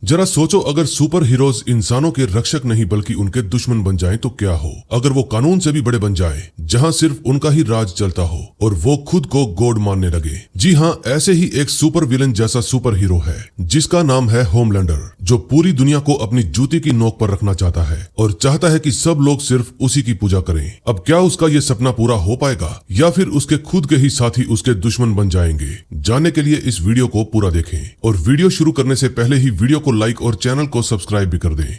जरा सोचो, अगर सुपर हीरोज इंसानों के रक्षक नहीं बल्कि उनके दुश्मन बन जाएं तो क्या हो। अगर वो कानून से भी बड़े बन जाएं, जहां सिर्फ उनका ही राज चलता हो और वो खुद को गॉड मानने लगे। जी हाँ, ऐसे ही एक सुपर विलन जैसा सुपर हीरो है जिसका नाम है होमलैंडर, जो पूरी दुनिया को अपनी जूती की नोक पर रखना चाहता है और चाहता है कि सब लोग सिर्फ उसी की पूजा करें। अब क्या उसका ये सपना पूरा हो पाएगा या फिर उसके खुद के ही साथी उसके दुश्मन बन जाएंगे? जानने के लिए इस वीडियो को पूरा देखें और वीडियो शुरू करने से पहले ही वीडियो को लाइक और चैनल को सब्सक्राइब भी कर दें।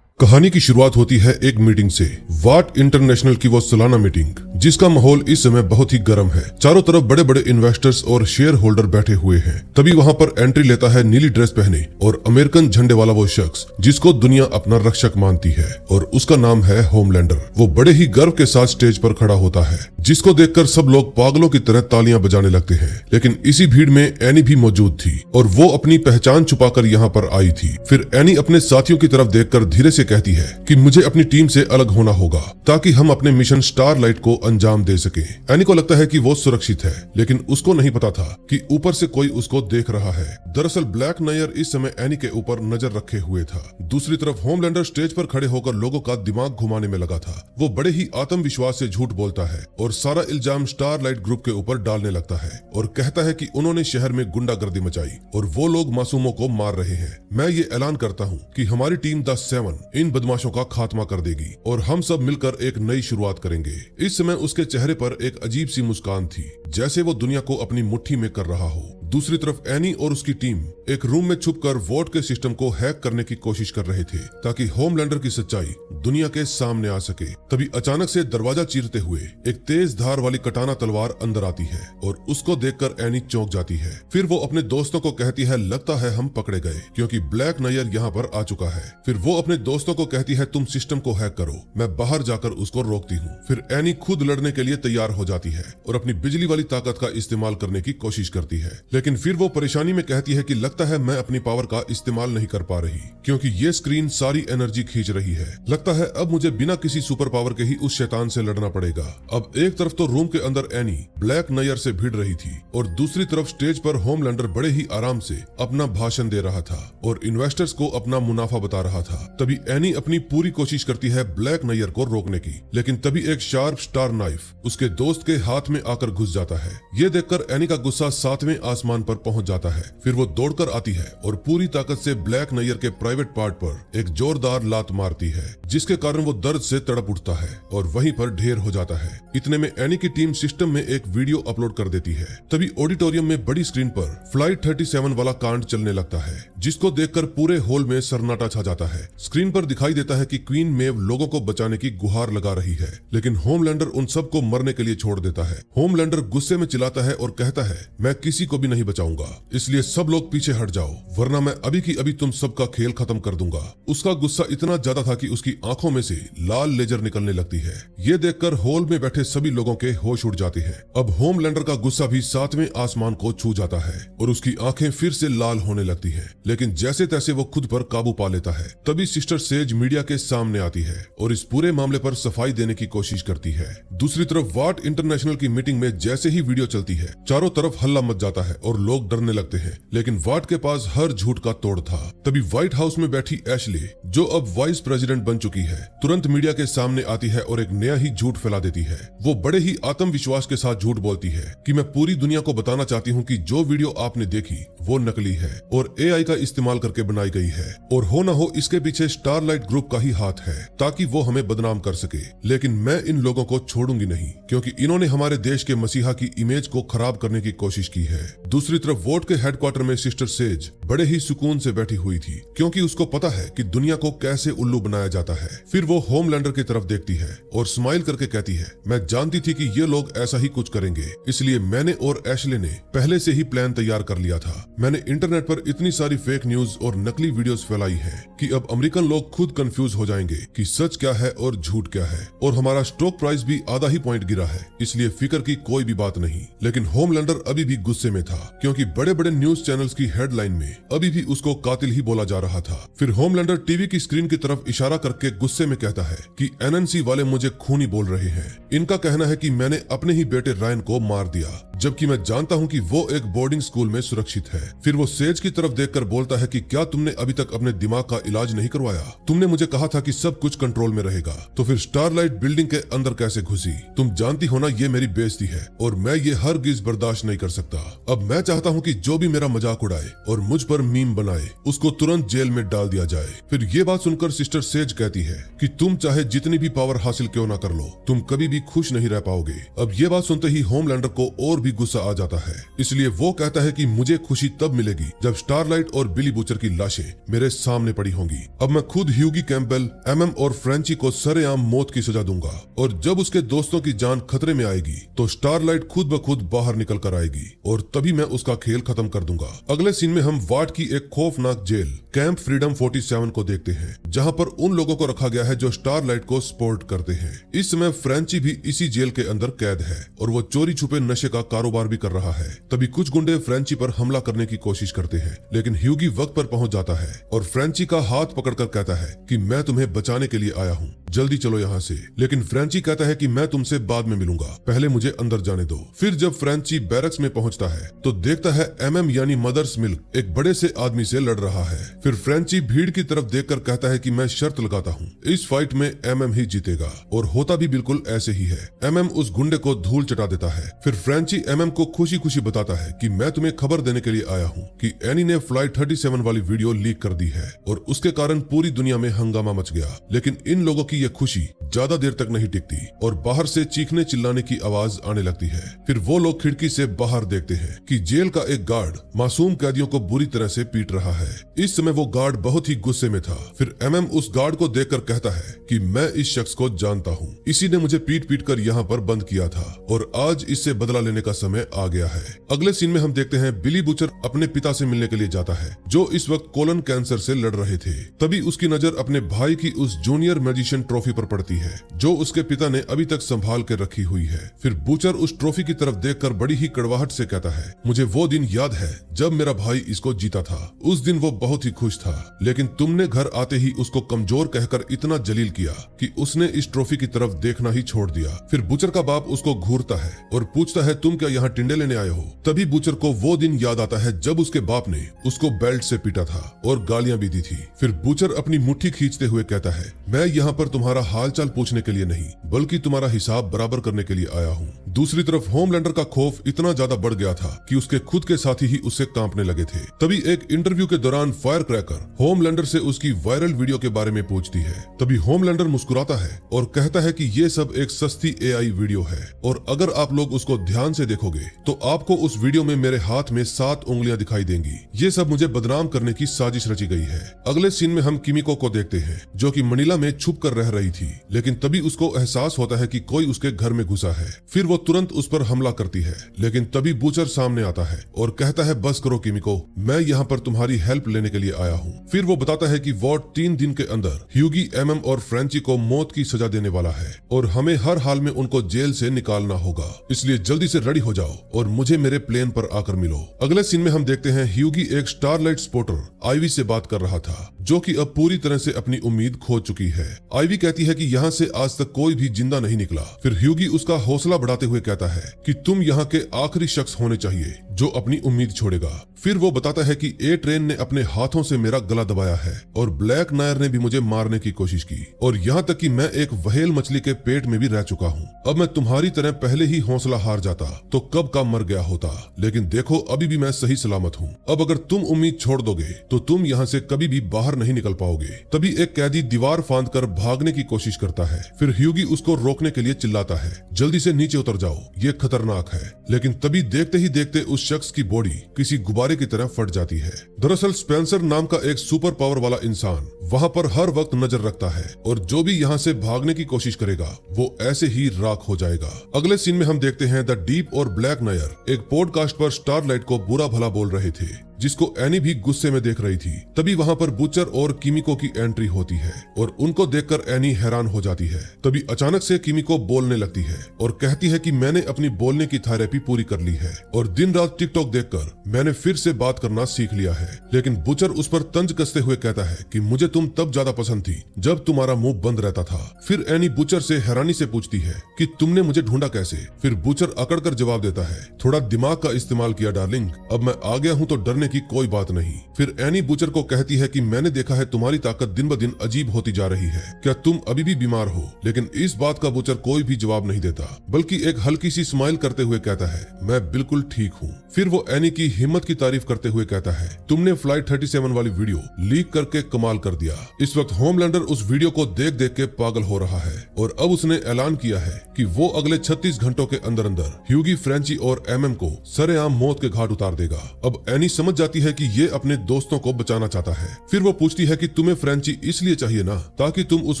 कहानी की शुरुआत होती है एक मीटिंग से, वाट इंटरनेशनल की वो सालाना मीटिंग, जिसका माहौल इस समय बहुत ही गर्म है। चारों तरफ बड़े बड़े इन्वेस्टर्स और शेयर होल्डर बैठे हुए हैं। तभी वहां पर एंट्री लेता है नीली ड्रेस पहने और अमेरिकन झंडे वाला वो शख्स जिसको दुनिया अपना रक्षक मानती है और उसका नाम है होमलैंडर। वो बड़े ही गर्व के साथ स्टेज पर खड़ा होता है, जिसको देखकर सब लोग पागलों की तरह तालियां बजाने लगते हैं। लेकिन इसी भीड़ में एनी भी मौजूद थी और वो अपनी पहचान छुपाकर यहाँ पर आई थी। फिर एनी अपने साथियों की तरफ देखकर धीरे से कहती है कि मुझे अपनी टीम से अलग होना होगा ताकि हम अपने मिशन स्टारलाइट को अंजाम दे सके। एनी को लगता है कि वो सुरक्षित है, लेकिन उसको नहीं पता था कि ऊपर से कोई उसको देख रहा है। दरअसल ब्लैक नायर इस समय एनी के ऊपर नजर रखे हुए था। दूसरी तरफ होमलैंडर स्टेज पर खड़े होकर लोगों का दिमाग घुमाने में लगा था। वो बड़े ही आत्मविश्वास से झूठ बोलता है और सारा इल्जाम स्टारलाइट ग्रुप के ऊपर डालने लगता है और कहता है कि उन्होंने शहर में गुंडागर्दी मचाई और वो लोग मासूमों को मार रहे हैं। मैं ये ऐलान करता हूँ कि हमारी टीम द 7 इन बदमाशों का खात्मा कर देगी और हम सब मिलकर एक नई शुरुआत करेंगे। इस समय उसके चेहरे पर एक अजीब सी मुस्कान थी, जैसे वो दुनिया को अपनी मुट्ठी में कर रहा हो। दूसरी तरफ एनी और उसकी टीम एक रूम में छुपकर वोट के सिस्टम को हैक करने की कोशिश कर रहे थे ताकि होमलैंडर की सच्चाई दुनिया के सामने आ सके। तभी अचानक से दरवाजा चीरते हुए एक तेज धार वाली कटाना तलवार अंदर आती है और उसको देखकर एनी चौंक जाती है। फिर वो अपने दोस्तों को कहती है, लगता है हम पकड़े गए क्योंकि ब्लैक नायर यहाँ पर आ चुका है। फिर वो अपने दोस्तों को कहती है, तुम सिस्टम को हैक करो, मैं बाहर जाकर उसको रोकती हूँ। फिर एनी खुद लड़ने के लिए तैयार हो जाती है और अपनी बिजली वाली ताकत का इस्तेमाल करने की कोशिश करती है। लेकिन फिर वो परेशानी में कहती है कि लगता है मैं अपनी पावर का इस्तेमाल नहीं कर पा रही क्योंकि ये स्क्रीन सारी एनर्जी खींच रही है। लगता है अब मुझे बिना किसी सुपर पावर के ही उस शैतान से लड़ना पड़ेगा। अब एक तरफ तो रूम के अंदर एनी ब्लैक नायर से भिड़ रही थी और दूसरी तरफ स्टेज पर होमलैंडर बड़े ही आराम से अपना भाषण दे रहा था और इन्वेस्टर्स को अपना मुनाफा बता रहा था। तभी एनी अपनी पूरी कोशिश करती है ब्लैक नायर को रोकने की, लेकिन तभी एक शार्प स्टार नाइफ उसके दोस्त के हाथ में आकर घुस जाता है। ये देखकर एनी का गुस्सा 7वें आसमान पर पहुंच जाता है। फिर वो दौड़कर आती है और पूरी ताकत से ब्लैक नायर के प्राइवेट पार्ट पर एक जोरदार लात मारती है, जिसके कारण वो दर्द से तड़प उठता है और वहीं पर ढेर हो जाता है। इतने में एनी की टीम सिस्टम में एक वीडियो अपलोड कर देती है। तभी ऑडिटोरियम में बड़ी स्क्रीन पर फ्लाइट 37 वाला कांड चलने लगता है, जिसको देखकर पूरे हॉल में सन्नाटा छा जाता है। स्क्रीन पर दिखाई देता है कि क्वीन मेव लोगों को बचाने की गुहार लगा रही है, लेकिन होमलैंडर उन सबको मरने के लिए छोड़ देता है। होमलैंडर गुस्से में चिल्लाता है और कहता है, मैं किसी को भी नहीं बचाऊंगा, इसलिए सब लोग पीछे हट जाओ वरना मैं अभी की अभी तुम सबका खेल खत्म कर दूंगा। उसका गुस्सा इतना ज्यादा था कि उसकी आंखों में से लाल लेजर निकलने लगती है। ये देखकर हॉल में बैठे सभी लोगों के होश उड़ जाते हैं। अब होमलैंडर का गुस्सा भी 7वें आसमान को छू जाता है और उसकी आंखें फिर से लाल होने लगती है, लेकिन जैसे तैसे वो खुद पर काबू पा लेता है। तभी सिस्टर सेज मीडिया के सामने आती है और इस पूरे मामले पर सफाई देने की कोशिश करती है। दूसरी तरफ वाट इंटरनेशनल की मीटिंग में जैसे ही वीडियो चलती है, चारों तरफ हल्ला मच जाता है और लोग डरने लगते हैं, लेकिन वाट के पास हर झूठ का तोड़ था। तभी व्हाइट हाउस में बैठी एशले, जो अब वाइस प्रेसिडेंट बन चुकी है, तुरंत मीडिया के सामने आती है और एक नया ही झूठ फैला देती है। वो बड़े ही आत्मविश्वास के साथ झूठ बोलती है कि मैं पूरी दुनिया को बताना चाहती हूँ कि जो वीडियो आपने देखी वो नकली है और AI का इस्तेमाल करके बनाई गई है और हो ना हो इसके पीछे स्टारलाइट ग्रुप का ही हाथ है ताकि वो हमें बदनाम कर सके। लेकिन मैं इन लोगों को छोड़ूंगी नहीं क्योंकि इन्होंने हमारे देश के मसीहा की इमेज को खराब करने की कोशिश की है। दूसरी तरफ वोट के हेडक्वार्टर में सिस्टर सेज बड़े ही सुकून से बैठी हुई थी क्योंकि उसको पता है कि दुनिया को कैसे उल्लू बनाया जाता है। फिर वो होमलैंडर की तरफ देखती है और स्माइल करके कहती है, मैं जानती थी कि ये लोग ऐसा ही कुछ करेंगे, इसलिए मैंने और एशले ने पहले से ही प्लान तैयार कर लिया था। मैंने इंटरनेट पर इतनी सारी फेक न्यूज और नकली वीडियोस फैलाई है कि अब अमेरिकन लोग खुद कंफ्यूज हो जाएंगे कि सच क्या है और झूठ क्या है। और हमारा स्टॉक प्राइस भी आधा ही पॉइंट गिरा है, इसलिए फिक्र की कोई भी बात नहीं। लेकिन होमलैंडर अभी भी गुस्से में था क्योंकि बड़े बड़े न्यूज चैनल्स की हेडलाइन में अभी भी उसको कातिल ही बोला जा रहा था। फिर होमलैंडर टीवी की स्क्रीन की तरफ इशारा करके गुस्से में कहता है कि एनएनसी वाले मुझे खूनी बोल रहे हैं। इनका कहना है कि मैंने अपने ही बेटे रायन को मार दिया, जबकि मैं जानता हूँ कि वो एक बोर्डिंग स्कूल में सुरक्षित है। फिर वो सेज की तरफ देखकर बोलता है कि क्या तुमने अभी तक अपने दिमाग का इलाज नहीं करवाया? तुमने मुझे कहा था कि सब कुछ कंट्रोल में रहेगा, तो फिर स्टारलाइट बिल्डिंग के अंदर कैसे घुसी? तुम जानती हो ना ये मेरी बेइज्जती है और मैं ये हरगिज बर्दाश्त नहीं कर सकता। अब मैं चाहता हूँ कि जो भी मेरा मजाक उड़ाए और मुझ पर मीम बनाए उसको तुरंत जेल में डाल दिया जाए। फिर ये बात सुनकर सिस्टर सेज कहती है कि तुम चाहे जितनी भी पावर हासिल क्यों ना कर लो, तुम कभी भी खुश नहीं रह पाओगे। अब ये बात सुनते ही होमलैंडर को और भी गुस्सा आ जाता है, इसलिए वो कहता है कि मुझे खुशी तब मिलेगी जब स्टारलाइट और बिली बूचर की लाशें मेरे सामने पड़ी होंगी। अब मैं खुद ह्यूगी कैंपबेल, एमएम और फ्रेंची को सरेआम मौत की सजा दूंगा और जब उसके दोस्तों की जान खतरे में आएगी तो स्टारलाइट खुद ब खुद बाहर निकल कर आएगी और तभी मैं उसका खेल खत्म कर दूंगा। अगले सीन में हम वार्ड की एक खौफनाक जेल कैंप फ्रीडम 47 को देखते हैं, जहां पर उन लोगों को रखा गया है जो स्टारलाइट को सपोर्ट करते हैं। इस समय फ्रेंची भी इसी जेल के अंदर कैद है और वो चोरी छुपे नशे का कारोबार भी कर रहा है। तभी कुछ गुंडे फ्रेंची पर हमला करने की कोशिश करते हैं, लेकिन ह्यूगी वक्त पर पहुंच जाता है और फ्रेंची का हाथ पकड़कर कहता है कि मैं तुम्हें बचाने के लिए आया हूँ, जल्दी चलो यहाँ से। लेकिन फ्रेंची कहता है कि मैं तुमसे बाद में मिलूंगा, पहले मुझे अंदर जाने दो। फिर जब फ्रेंची बैरक्स में पहुंचता है तो देखता है एमएम यानी मदर्स मिल्क एक बड़े से आदमी से लड़ रहा है। फिर फ्रेंची भीड़ की तरफ देखकर कहता है कि मैं शर्त लगाता हूँ इस फाइट में एमएम ही जीतेगा, और होता भी बिल्कुल ऐसे ही है। एमएम उस गुंडे को धूल चटा देता है। फिर फ्रेंची एमएम को खुशी खुशी बताता है कि मैं तुम्हें खबर देने के लिए आया हूँ कि एनी ने फ्लाइट 37 वाली वीडियो लीक कर दी है और उसके कारण पूरी दुनिया में हंगामा मच गया। लेकिन इन लोगों की यह खुशी ज्यादा देर तक नहीं टिकती और बाहर से चीखने चिल्लाने की आवाज आने लगती है। फिर वो लोग खिड़की से बाहर देखते हैं कि जेल का एक गार्ड मासूम कैदियों को बुरी तरह से पीट रहा है। इस समय वो गार्ड बहुत ही गुस्से में था। फिर एमएम उस गार्ड को देखकर कहता है कि मैं इस शख्स को जानता हूँ, इसी ने मुझे पीट पीट कर यहाँ पर बंद किया था और आज इससे बदला लेने का समय आ गया है। अगले सीन में हम देखते हैं बिली बूचर अपने पिता से मिलने के लिए जाता है जो इस वक्त कोलन कैंसर से लड़ रहे थे। तभी उसकी नजर अपने भाई की उस जूनियर मैजिशियन ट्रॉफी पर पड़ती है जो उसके पिता ने अभी तक संभाल के रखी हुई है। फिर बूचर उस ट्रॉफी की तरफ देखकर बड़ी ही कड़वाहट से कहता है, मुझे वो दिन याद है जब मेरा भाई इसको जीता था। उस दिन वो बहुत ही खुश था, लेकिन तुमने घर आते ही उसको कमजोर कहकर इतना जलील किया कि उसने इस ट्रॉफी की तरफ देखना ही छोड़ दिया। फिर बूचर का बाप उसको घूरता है और पूछता है, तुम क्या यहाँ टिंडे लेने आए हो? तभी बूचर को वो दिन याद आता है जब उसके बाप ने उसको बेल्ट से पीटा था और गालियां भी दी थी। फिर बूचर अपनी मुट्ठी खींचते हुए कहता है, मैं यहाँ पर तुम्हारा हालचाल पूछने के लिए नहीं बल्कि तुम्हारा हिसाब बराबर करने के लिए आया हूँ। दूसरी तरफ होमलैंडर का खौफ इतना ज्यादा बढ़ गया था कि उसके खुद के साथी ही उससे कांपने लगे थे। तभी एक इंटरव्यू के दौरान फायर क्रैकर होमलैंडर से उसकी वायरल वीडियो के बारे में पूछती है। तभी होमलैंडर मुस्कुराता है और कहता है कि ये सब एक सस्ती एआई वीडियो है और अगर आप लोग उसको ध्यान से देखोगे तो आपको उस वीडियो में मेरे हाथ में 7 उंगलियां दिखाई देंगी। ये सब मुझे बदनाम करने की साजिश रची गई है। अगले सीन में हम किमिको को देखते हैं जो कि मनीला में छुप कर रह रही थी, लेकिन तभी उसको एहसास होता है कि कोई उसके घर में घुसा है। फिर वो तुरंत उस पर हमला करती है, लेकिन तभी बूचर सामने आता है और कहता है, बस करो किमिको, मैं यहाँ पर तुम्हारी हेल्प लेने के लिए आया हूँ। फिर वो बताता है कि वार्ड 3 दिन के अंदर ह्यूगी, एमएम और फ्रेंची को मौत की सजा देने वाला है और हमें हर हाल में उनको जेल से निकालना होगा, इसलिए जल्दी से रेडी हो जाओ और मुझे मेरे प्लेन पर आकर मिलो। अगले सीन में हम देखते हैं ह्यूगी एक स्टारलाइट स्पोर्टर आईवी से बात कर रहा था जो कि अब पूरी तरह से अपनी उम्मीद खो चुकी है। आईवी कहती है कि यहाँ से आज तक कोई भी जिंदा नहीं निकला। फिर ह्यूगी उसका हौसला बढ़ाते हुए कहता है कि तुम यहाँ के आखिरी शख्स होने चाहिए जो अपनी उम्मीद छोड़ेगा। फिर वो बताता है कि ए ट्रेन ने अपने हाथों से मेरा गला दबाया है और ब्लैक नायर ने भी मुझे मारने की कोशिश की और यहाँ तक कि मैं एक व्हेल मछली के पेट में भी रह चुका हूँ। अब मैं तुम्हारी तरह पहले ही हौसला हार जाता तो कब का मर गया होता, लेकिन देखो अभी भी मैं सही सलामत हूँ। अब अगर तुम उम्मीद छोड़ दोगे तो तुम यहाँ से कभी भी बाहर नहीं निकल पाओगे। तभी एक कैदी दीवार फांद कर भागने की कोशिश करता है। फिर ह्यूगी उसको रोकने के लिए चिल्लाता है, जल्दी से नीचे उतर जाओ, ये खतरनाक है। लेकिन तभी देखते ही देखते उस शख्स की बॉडी किसी गुब्बारे की तरह फट जाती है। दरअसल स्पेंसर नाम का एक सुपर पावर वाला इंसान वहाँ पर हर वक्त नजर रखता है और जो भी यहाँ से भागने की कोशिश करेगा वो ऐसे ही राख हो जाएगा। अगले सीन में हम देखते हैं द डीप और ब्लैक नायर एक पॉडकास्ट पर स्टारलाइट को बुरा भला बोल रहे थे जिसको एनी भी गुस्से में देख रही थी। तभी वहाँ पर बुचर और किमिको की एंट्री होती है और उनको देखकर एनी हैरान हो जाती है। तभी अचानक से किमिको बोलने लगती है और कहती है कि मैंने अपनी बोलने की थेरेपी पूरी कर ली है और दिन रात टिकटॉक देखकर मैंने फिर से बात करना सीख लिया है। लेकिन बुचर उस पर तंज कसते हुए कहता है कि मुझे तुम तब ज्यादा पसंद थी जब तुम्हारा मुंह बंद रहता था। फिर एनी बुचर से हैरानी से पूछती है कि तुमने मुझे ढूंढा कैसे। फिर बुचर अकड़कर जवाब देता है, थोड़ा दिमाग का इस्तेमाल किया डार्लिंग, अब मैं आ गया हूँ तो डरने की कोई बात नहीं। फिर एनी बुचर को कहती है कि मैंने देखा है तुम्हारी ताकत दिन ब दिन अजीब होती जा रही है, क्या तुम अभी भी बीमार हो? लेकिन इस बात का बुचर कोई भी जवाब नहीं देता, बल्कि एक हल्की सी स्माइल करते हुए कहता है, मैं बिल्कुल ठीक हूँ। फिर वो एनी की हिम्मत की तारीफ करते हुए कहता है, तुमने फ्लाइट 37 वाली वीडियो लीक करके कमाल कर दिया। इस वक्त होमलैंडर उस वीडियो को देख देख के पागल हो रहा है और अब उसने ऐलान किया है कि वो अगले 36 घंटों के अंदर अंदर ह्यूगी, फ्रेंची और एमएम को सरेआम मौत के घाट उतार देगा। अब एनी समझ जाती है कि ये अपने दोस्तों को बचाना चाहता है। फिर वो पूछती है कि तुम्हें फ्रेंची इसलिए चाहिए ना ताकि तुम उस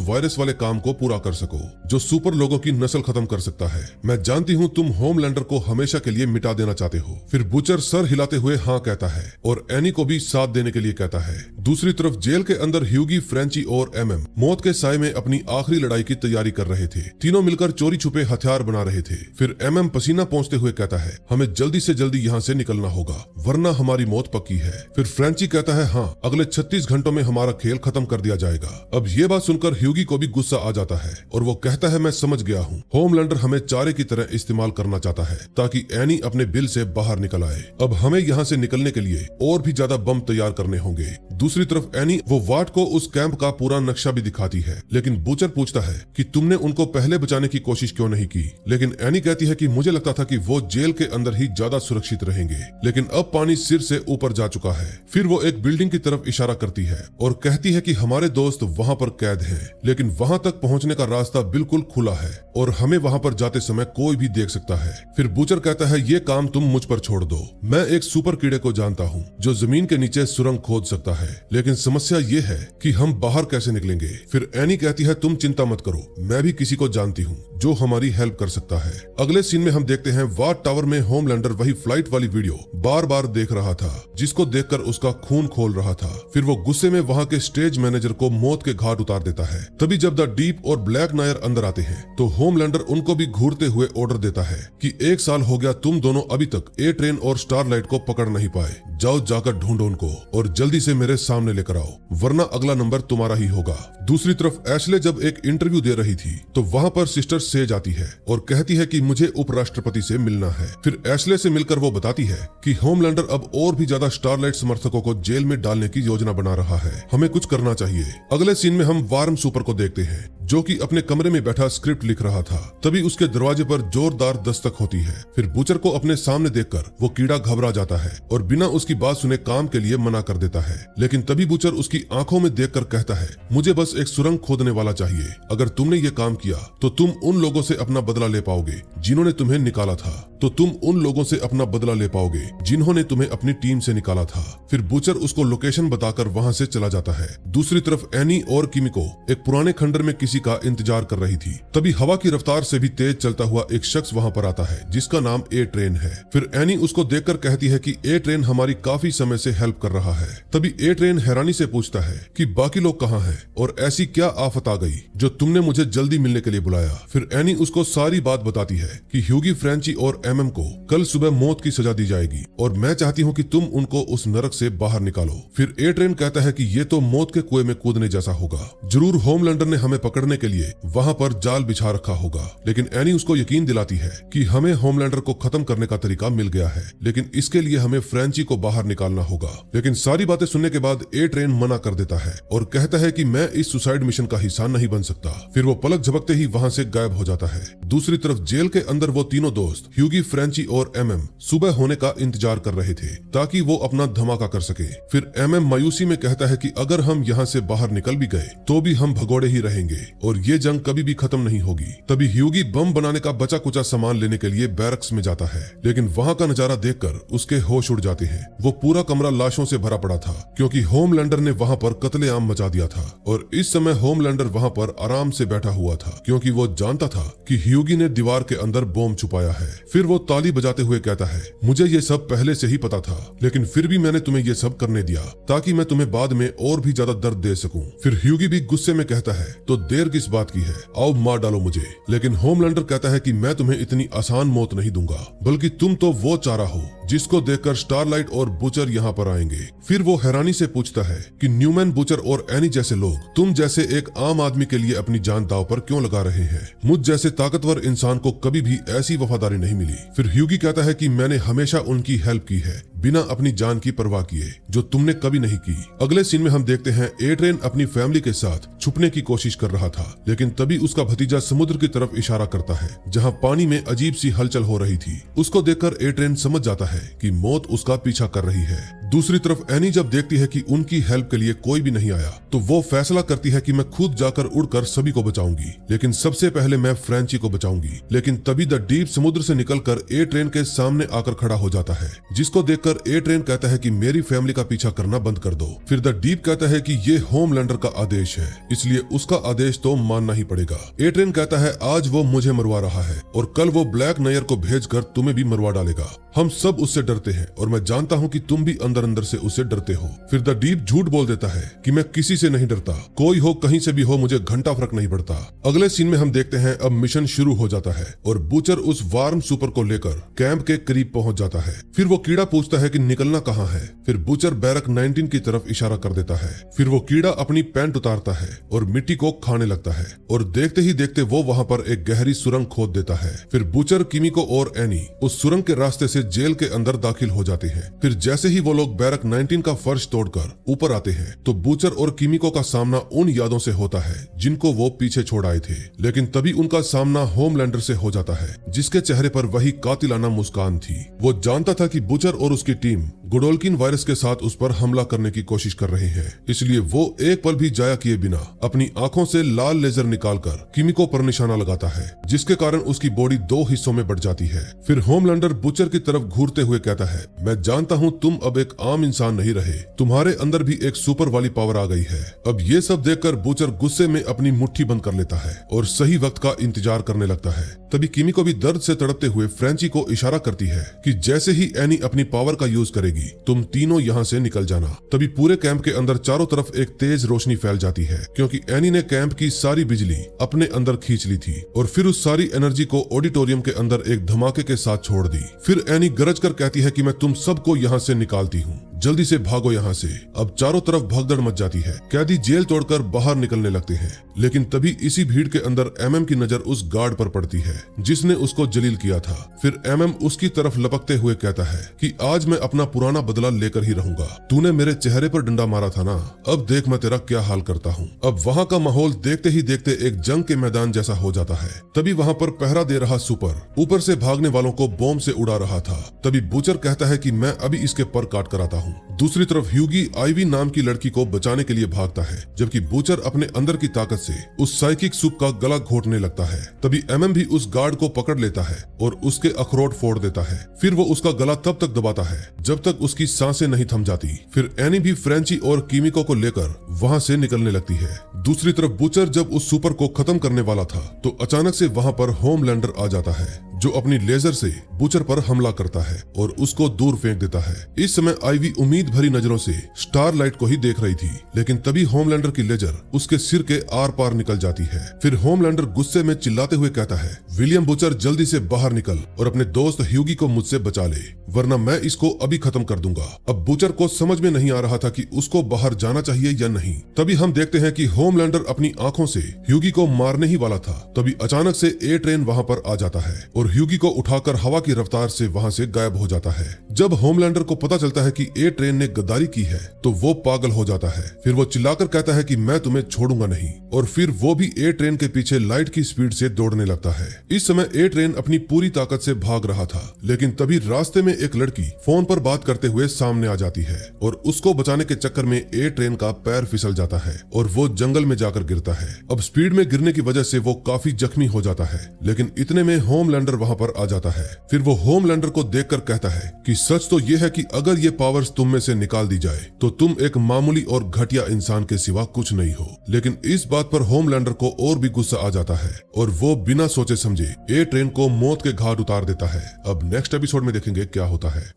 वायरस वाले काम को पूरा कर सको जो सुपर लोगों की नस्ल खत्म कर सकता है। मैं जानती हूँ तुम होमलैंडर को हमेशा के लिए मिटा देना चाहते हो। फिर बुचर सर हिलाते हुए हाँ कहता है और एनी को भी साथ देने के लिए कहता है। दूसरी तरफ जेल के अंदर ह्यूगी, फ्रेंची और एमएम मौत के साए में अपनी आखिरी लड़ाई की तैयारी कर रहे थे। तीनों मिलकर चोरी छुपे हथियार बना रहे थे। फिर एमएम पसीना पोंछते हुए कहता है, हमें जल्दी से जल्दी यहाँ से निकलना होगा वरना हमारी मौत पक्की है। फिर फ्रेंची कहता है, हाँ अगले 36 घंटों में हमारा खेल खत्म कर दिया जाएगा। अब ये बात सुनकर ह्यूगी को भी गुस्सा आ जाता है और वो कहता है, मैं समझ गया हूँ, होमलैंडर हमें चारे की तरह इस्तेमाल करना चाहता है ताकि एनी अपने बिल से बाहर निकल आए। अब हमें यहाँ से निकलने के लिए और भी ज्यादा बम तैयार करने होंगे। दूसरी तरफ एनी वो वाट को उस कैंप का पूरा नक्शा भी दिखाती है, लेकिन बुचर पूछता है कि तुमने उनको पहले बचाने की कोशिश क्यों नहीं की। लेकिन एनी कहती है कि मुझे लगता था कि वो जेल के अंदर ही ज्यादा सुरक्षित रहेंगे, लेकिन अब पानी सिर से ऊपर जा चुका है। फिर वो एक बिल्डिंग की तरफ इशारा करती है और कहती है कि हमारे दोस्त वहाँ पर कैद हैं, लेकिन वहाँ तक पहुँचने का रास्ता बिल्कुल खुला है और हमें वहाँ पर जाते समय कोई भी देख सकता है। फिर बुचर कहता है, ये काम तुम मुझ पर छोड़ दो, मैं एक सुपर कीड़े को जानता हूँ जो जमीन के नीचे सुरंग खोद सकता है, लेकिन समस्या ये है कि हम बाहर कैसे निकलेंगे। फिर एनी कहती है, तुम चिंता मत करो, मैं भी किसी को जानती हूँ जो हमारी हेल्प कर सकता है। अगले सीन में हम देखते हैं वाट टावर में होमलैंडर वही फ्लाइट वाली वीडियो बार बार देख रहा था जिसको देखकर उसका खून खोल रहा था। फिर वो गुस्से में वहाँ के स्टेज मैनेजर को मौत के घाट उतार देता है। तभी जब द डीप और ब्लैक नायर अंदर आते हैं तो होमलैंडर उनको भी घूरते हुए ऑर्डर देता है कि 1 साल हो गया तुम दोनों अभी तक ए ट्रेन और स्टारलाइट को पकड़ नहीं पाए, जाओ जाकर ढूंढो उनको और जल्दी से मेरे सामने लेकर आओ वरना अगला नंबर तुम्हारा ही होगा। दूसरी तरफ एशले जब एक इंटरव्यू दे रही थी तो वहाँ पर सिस्टर सेज आती है और कहती है कि मुझे उपराष्ट्रपति से मिलना है। फिर एशले से मिलकर वो बताती है कि होमलैंडर अब और भी ज्यादा स्टारलाइट समर्थकों को जेल में डालने की योजना बना रहा है, हमें कुछ करना चाहिए। अगले सीन में हम वार्म सुपर को देखते हैं जो कि अपने कमरे में बैठा स्क्रिप्ट लिख रहा था। तभी उसके दरवाजे पर जोरदार दस्तक होती है। फिर बुचर को अपने सामने देखकर वो कीड़ा घबरा जाता है और बिना उसकी बात सुने काम के लिए मना कर देता है। लेकिन तभी बुचर उसकी आंखों में देखकर कहता है, मुझे बस एक सुरंग खोदने वाला चाहिए, अगर तुमने ये काम किया तो तुम उन लोगों से अपना बदला ले पाओगे जिन्होंने तुम्हें निकाला था, तो तुम उन लोगों से अपना बदला ले पाओगे जिन्होंने तुम्हें अपनी टीम से निकाला था। फिर बुचर उसको लोकेशन बताकर वहाँ से चला जाता है। दूसरी तरफ एनी और किमिको एक पुराने खंडर में किसी का इंतजार कर रही थी। तभी हवा की रफ्तार से भी तेज चलता हुआ एक शख्स वहाँ पर आता है जिसका नाम ए ट्रेन है। फिर एनी उसको देखकर कहती है कि ए ट्रेन हमारी काफी समय से हेल्प कर रहा है। तभी ए ट्रेन हैरानी से पूछता है कि बाकी लोग कहाँ हैं और ऐसी क्या आफत आ गई जो तुमने मुझे जल्दी मिलने के लिए बुलाया। फिर एनी उसको सारी बात बताती है कि ह्यूगी, फ्रेंची और एमएम को कल सुबह मौत की सजा दी जाएगी और मैं चाहती हूँ कि तुम उनको उस नरक से बाहर निकालो। फिर ए ट्रेन कहता है कि ये तो मौत के कुएं में कूदने जैसा होगा, जरूर होमलैंडर ने हमें पकड़ने के लिए वहाँ पर जाल बिछा रखा होगा। लेकिन एनी उसको यकीन दिलाती है कि हमें होमलैंडर को खत्म करने का तरीका मिल गया है, लेकिन इसके लिए हमें फ्रेंची को बाहर निकालना होगा। लेकिन सारी बातें सुनने के बाद ए ट्रेन मना कर देता है और कहता है कि मैं इस सुसाइड मिशन का हिस्सा नहीं बन सकता। फिर वो पलक झपकते ही वहाँ से गायब हो जाता है। दूसरी तरफ जेल के अंदर वो तीनों दोस्त ह्यूगी, फ्रेंची और एमएम सुबह होने का इंतजार कर रहे थे ताकि वो अपना धमाका कर सके। फिर एमएम मायूसी में कहता है कि अगर हम यहाँ से बाहर निकल भी गए तो भी हम भगोड़े ही रहेंगे और ये जंग कभी भी खत्म नहीं होगी। तभी ह्यूगी बम बनाने का बचा कुचा सामान लेने के लिए बैरक्स में जाता है, लेकिन वहाँ का नजारा देखकर उसके होश उड़ जाते हैं। वो पूरा कमरा लाशों से भरा पड़ा था क्योंकि होमलैंडर ने वहाँ पर कत्लेआम मचा दिया था और इस समय होमलैंडर वहाँ पर आराम से बैठा हुआ था क्योंकि वो जानता था कि ह्यूगी ने दीवार के अंदर बॉम्ब छुपाया है। फिर वो ताली बजाते हुए कहता है, मुझे ये सब पहले से ही पता था, लेकिन फिर भी मैंने तुम्हें ये सब करने दिया ताकि मैं तुम्हें बाद में और भी ज्यादा दर्द दे सकूं। फिर ह्यूगी भी गुस्से में कहता है, तो देर किस बात की है, आओ मार डालो मुझे। लेकिन होमलैंडर कहता है कि मैं तुम्हें इतनी आसान मौत नहीं दूंगा, बल्कि तुम तो वो चारा हो जिसको देखकर स्टारलाइट और बुचर यहाँ पर आएंगे। फिर वो हैरानी से पूछता है कि न्यूमैन, बुचर और एनी जैसे लोग तुम जैसे एक आम आदमी के लिए अपनी जान दांव पर क्यों लगा रहे हैं? मुझ जैसे ताकतवर इंसान को कभी भी ऐसी वफादारी नहीं मिली। फिर ह्यूगी कहता है कि मैंने हमेशा उनकी हेल्प की है बिना अपनी जान की परवाह किए, जो तुमने कभी नहीं की। अगले सीन में हम देखते हैं ए ट्रेन अपनी फैमिली के साथ छुपने की कोशिश कर रहा था, लेकिन तभी उसका भतीजा समुद्र की तरफ इशारा करता है जहां पानी में अजीब सी हलचल हो रही थी। उसको देखकर ए ट्रेन समझ जाता है कि मौत उसका पीछा कर रही है। दूसरी तरफ एनी जब देखती है कि उनकी हेल्प के लिए कोई भी नहीं आया, तो वो फैसला करती है कि मैं खुद जाकर उड़कर सभी को बचाऊंगी, लेकिन सबसे पहले मैं फ्रेंची को बचाऊंगी। लेकिन तभी द डीप समुद्र से निकलकर ए ट्रेन के सामने आकर खड़ा हो जाता है, जिसको देखकर ए ट्रेन कहता है कि मेरी फैमिली का पीछा करना बंद कर दो। फिर द डीप कहता है कि ये होमलैंडर का आदेश है, इसलिए उसका आदेश तो मानना ही पड़ेगा। ए ट्रेन कहता है आज वो मुझे मरवा रहा है और कल वो ब्लैक नायर को भेजकर तुम्हें भी मरवा डालेगा। हम सब उससे डरते हैं और मैं जानता हूँ कि तुम भी अंदर अंदर से उससे डरते हो। फिर द डीप झूठ बोल देता है कि मैं किसी से नहीं डरता, कोई हो कहीं से भी हो, मुझे घंटा फर्क नहीं पड़ता। अगले सीन में हम देखते हैं अब मिशन शुरू हो जाता है और बुचर उस वार्म सुपर को लेकर कैंप के करीब पहुंच जाता है। फिर वो कीड़ा पूछता है कि निकलना कहाँ है। फिर बुचर बैरक 19 की तरफ इशारा कर देता है। फिर वो कीड़ा अपनी पैंट उतारता है और मिट्टी को खाने लगता है और देखते ही देखते वो वहाँ पर एक गहरी सुरंग खोद देता है। फिर बुचर, किमिको और एनी उस सुरंग के रास्ते से जेल के अंदर दाखिल हो जाते हैं। फिर जैसे ही वो लोग बैरक 19 का फर्श तोड़कर ऊपर आते हैं, तो बुचर और किमिको का सामना उन यादों से होता है जिनको वो पीछे छोड़ आए थे। लेकिन तभी उनका सामना होमलैंडर से हो जाता है, जिसके चेहरे पर वही कातिलाना मुस्कान थी। वो जानता था कि बुचर और उसकी टीम गुडोल्किन वायरस के साथ उस पर हमला करने की कोशिश कर रहे हैं, इसलिए वो एक पल भी जाया किए बिना अपनी आंखों से लाल लेजर निकालकर किमिको पर निशाना लगाता है, जिसके कारण उसकी बॉडी 2 हिस्सों में बढ़ जाती है। फिर होमलैंडर बुचर की तरफ घूरते हुए कहता है, मैं जानता हूँ तुम अब एक आम इंसान नहीं रहे, तुम्हारे अंदर भी एक सुपर वाली पावर आ गई है। अब ये सब देखकर बुचर गुस्से में अपनी मुट्ठी बंद कर लेता है और सही वक्त का इंतजार करने लगता है। तभी किमिको भी दर्द से तड़पते हुए फ्रेंची को इशारा करती है कि जैसे ही एनी अपनी पावर का यूज करेगी, तुम तीनों यहाँ से निकल जाना। तभी पूरे कैंप के अंदर चारों तरफ एक तेज रोशनी फैल जाती है, क्योंकि एनी ने कैंप की सारी बिजली अपने अंदर खींच ली थी और फिर उस सारी एनर्जी को ऑडिटोरियम के अंदर एक धमाके के साथ छोड़ दी। फिर एनी गरज कर कहती है कि मैं तुम सबको यहाँ से निकालती हूँ, जल्दी से भागो यहाँ से। अब चारों तरफ भगदड़ मच जाती है। कैदी जेल तोड़कर बाहर निकलने लगते हैं, लेकिन तभी इसी भीड़ के अंदर एमएम की नजर उस गार्ड पर पड़ती है जिसने उसको जलील किया था। फिर एमएम उसकी तरफ लपकते हुए कहता है कि आज मैं अपना पुराना बदला लेकर ही रहूंगा। तूने मेरे चेहरे पर डंडा मारा था ना, अब देख मैं तेरा क्या हाल करता हूँ। अब वहाँ का माहौल देखते ही देखते एक जंग के मैदान जैसा हो जाता है। तभी वहाँ पर पहरा दे रहा सुपर ऊपर से भागने वालों को बॉम्ब से उड़ा रहा था। तभी बुचर कहता है कि मैं अभी इसके पर काट कर आता हूँ। दूसरी तरफ ह्यूगी आईवी नाम की लड़की को बचाने के लिए भागता है, जबकि बुचर अपने अंदर की ताकत से उस साइकिक सूप का गला घोटने लगता है। तभी एमएम भी उस गार्ड को पकड़ लेता है और उसके अखरोट फोड़ देता है। फिर वो उसका गला तब तक दबाता है जब तक उसकी सांसें नहीं थम जाती। फिर एनी भी फ्रेंची और किमिको को लेकर वहाँ से निकलने लगती है। दूसरी तरफ बुचर जब उस सुपर को खत्म करने वाला था, तो अचानक से वहाँ पर होमलैंडर आ जाता है, जो अपनी लेजर से बुचर पर हमला करता है और उसको दूर फेंक देता है। इस समय आईवी उम्मीद भरी नजरों से स्टारलाइट को ही देख रही थी, लेकिन तभी होमलैंडर की लेजर उसके सिर के आर पार निकल जाती है। फिर होमलैंडर गुस्से में चिल्लाते हुए कहता है, विलियम बुचर जल्दी से बाहर निकल और अपने दोस्त ह्यूगी को मुझसे बचा ले, वरना मैं इसको अभी खत्म कर दूंगा। अब बुचर को समझ में नहीं आ रहा था कि उसको बाहर जाना चाहिए या नहीं। तभी हम देखते हैं कि होमलैंडर अपनी आंखों से ह्यूगी को मारने ही वाला था। तभी अचानक से ए ट्रेन वहां पर आ जाता है और ह्यूगी को उठाकर हवा की रफ्तार से वहां से गायब हो जाता है। जब होमलैंडर को पता चलता है कि ए ट्रेन ने गद्दारी की है, तो वो पागल हो जाता है। फिर वो चिल्लाकर कहता है कि मैं तुम्हें छोड़ूंगा नहीं, और फिर वो भी ए ट्रेन के पीछे लाइट की स्पीड से दौड़ने लगता है। इस समय ए ट्रेन अपनी पूरी ताकत से भाग रहा था, लेकिन तभी रास्ते में एक लड़की फोन पर बात करते हुए सामने आ जाती है और उसको बचाने के चक्कर में ए ट्रेन का पैर फिसल जाता है और वो जंगल में जाकर गिरता है। अब स्पीड में गिरने की वजह से वो काफी जख्मी हो जाता है, लेकिन इतने में होमलैंडर वहां पर आ जाता है। फिर वो होमलैंडर को देखकर कहता है कि सच तो ये है कि अगर ये पावर्स तुम में से निकाल दी जाए तो तुम एक मामूली और घटिया इंसान के सिवा कुछ नहीं हो। लेकिन इस बात पर होमलैंडर को और भी गुस्सा आ जाता है और वो बिना सोचे समझे ए ट्रेन को मौत के घाट उतार देता है। अब नेक्स्ट एपिसोड में देखेंगे क्या होता है।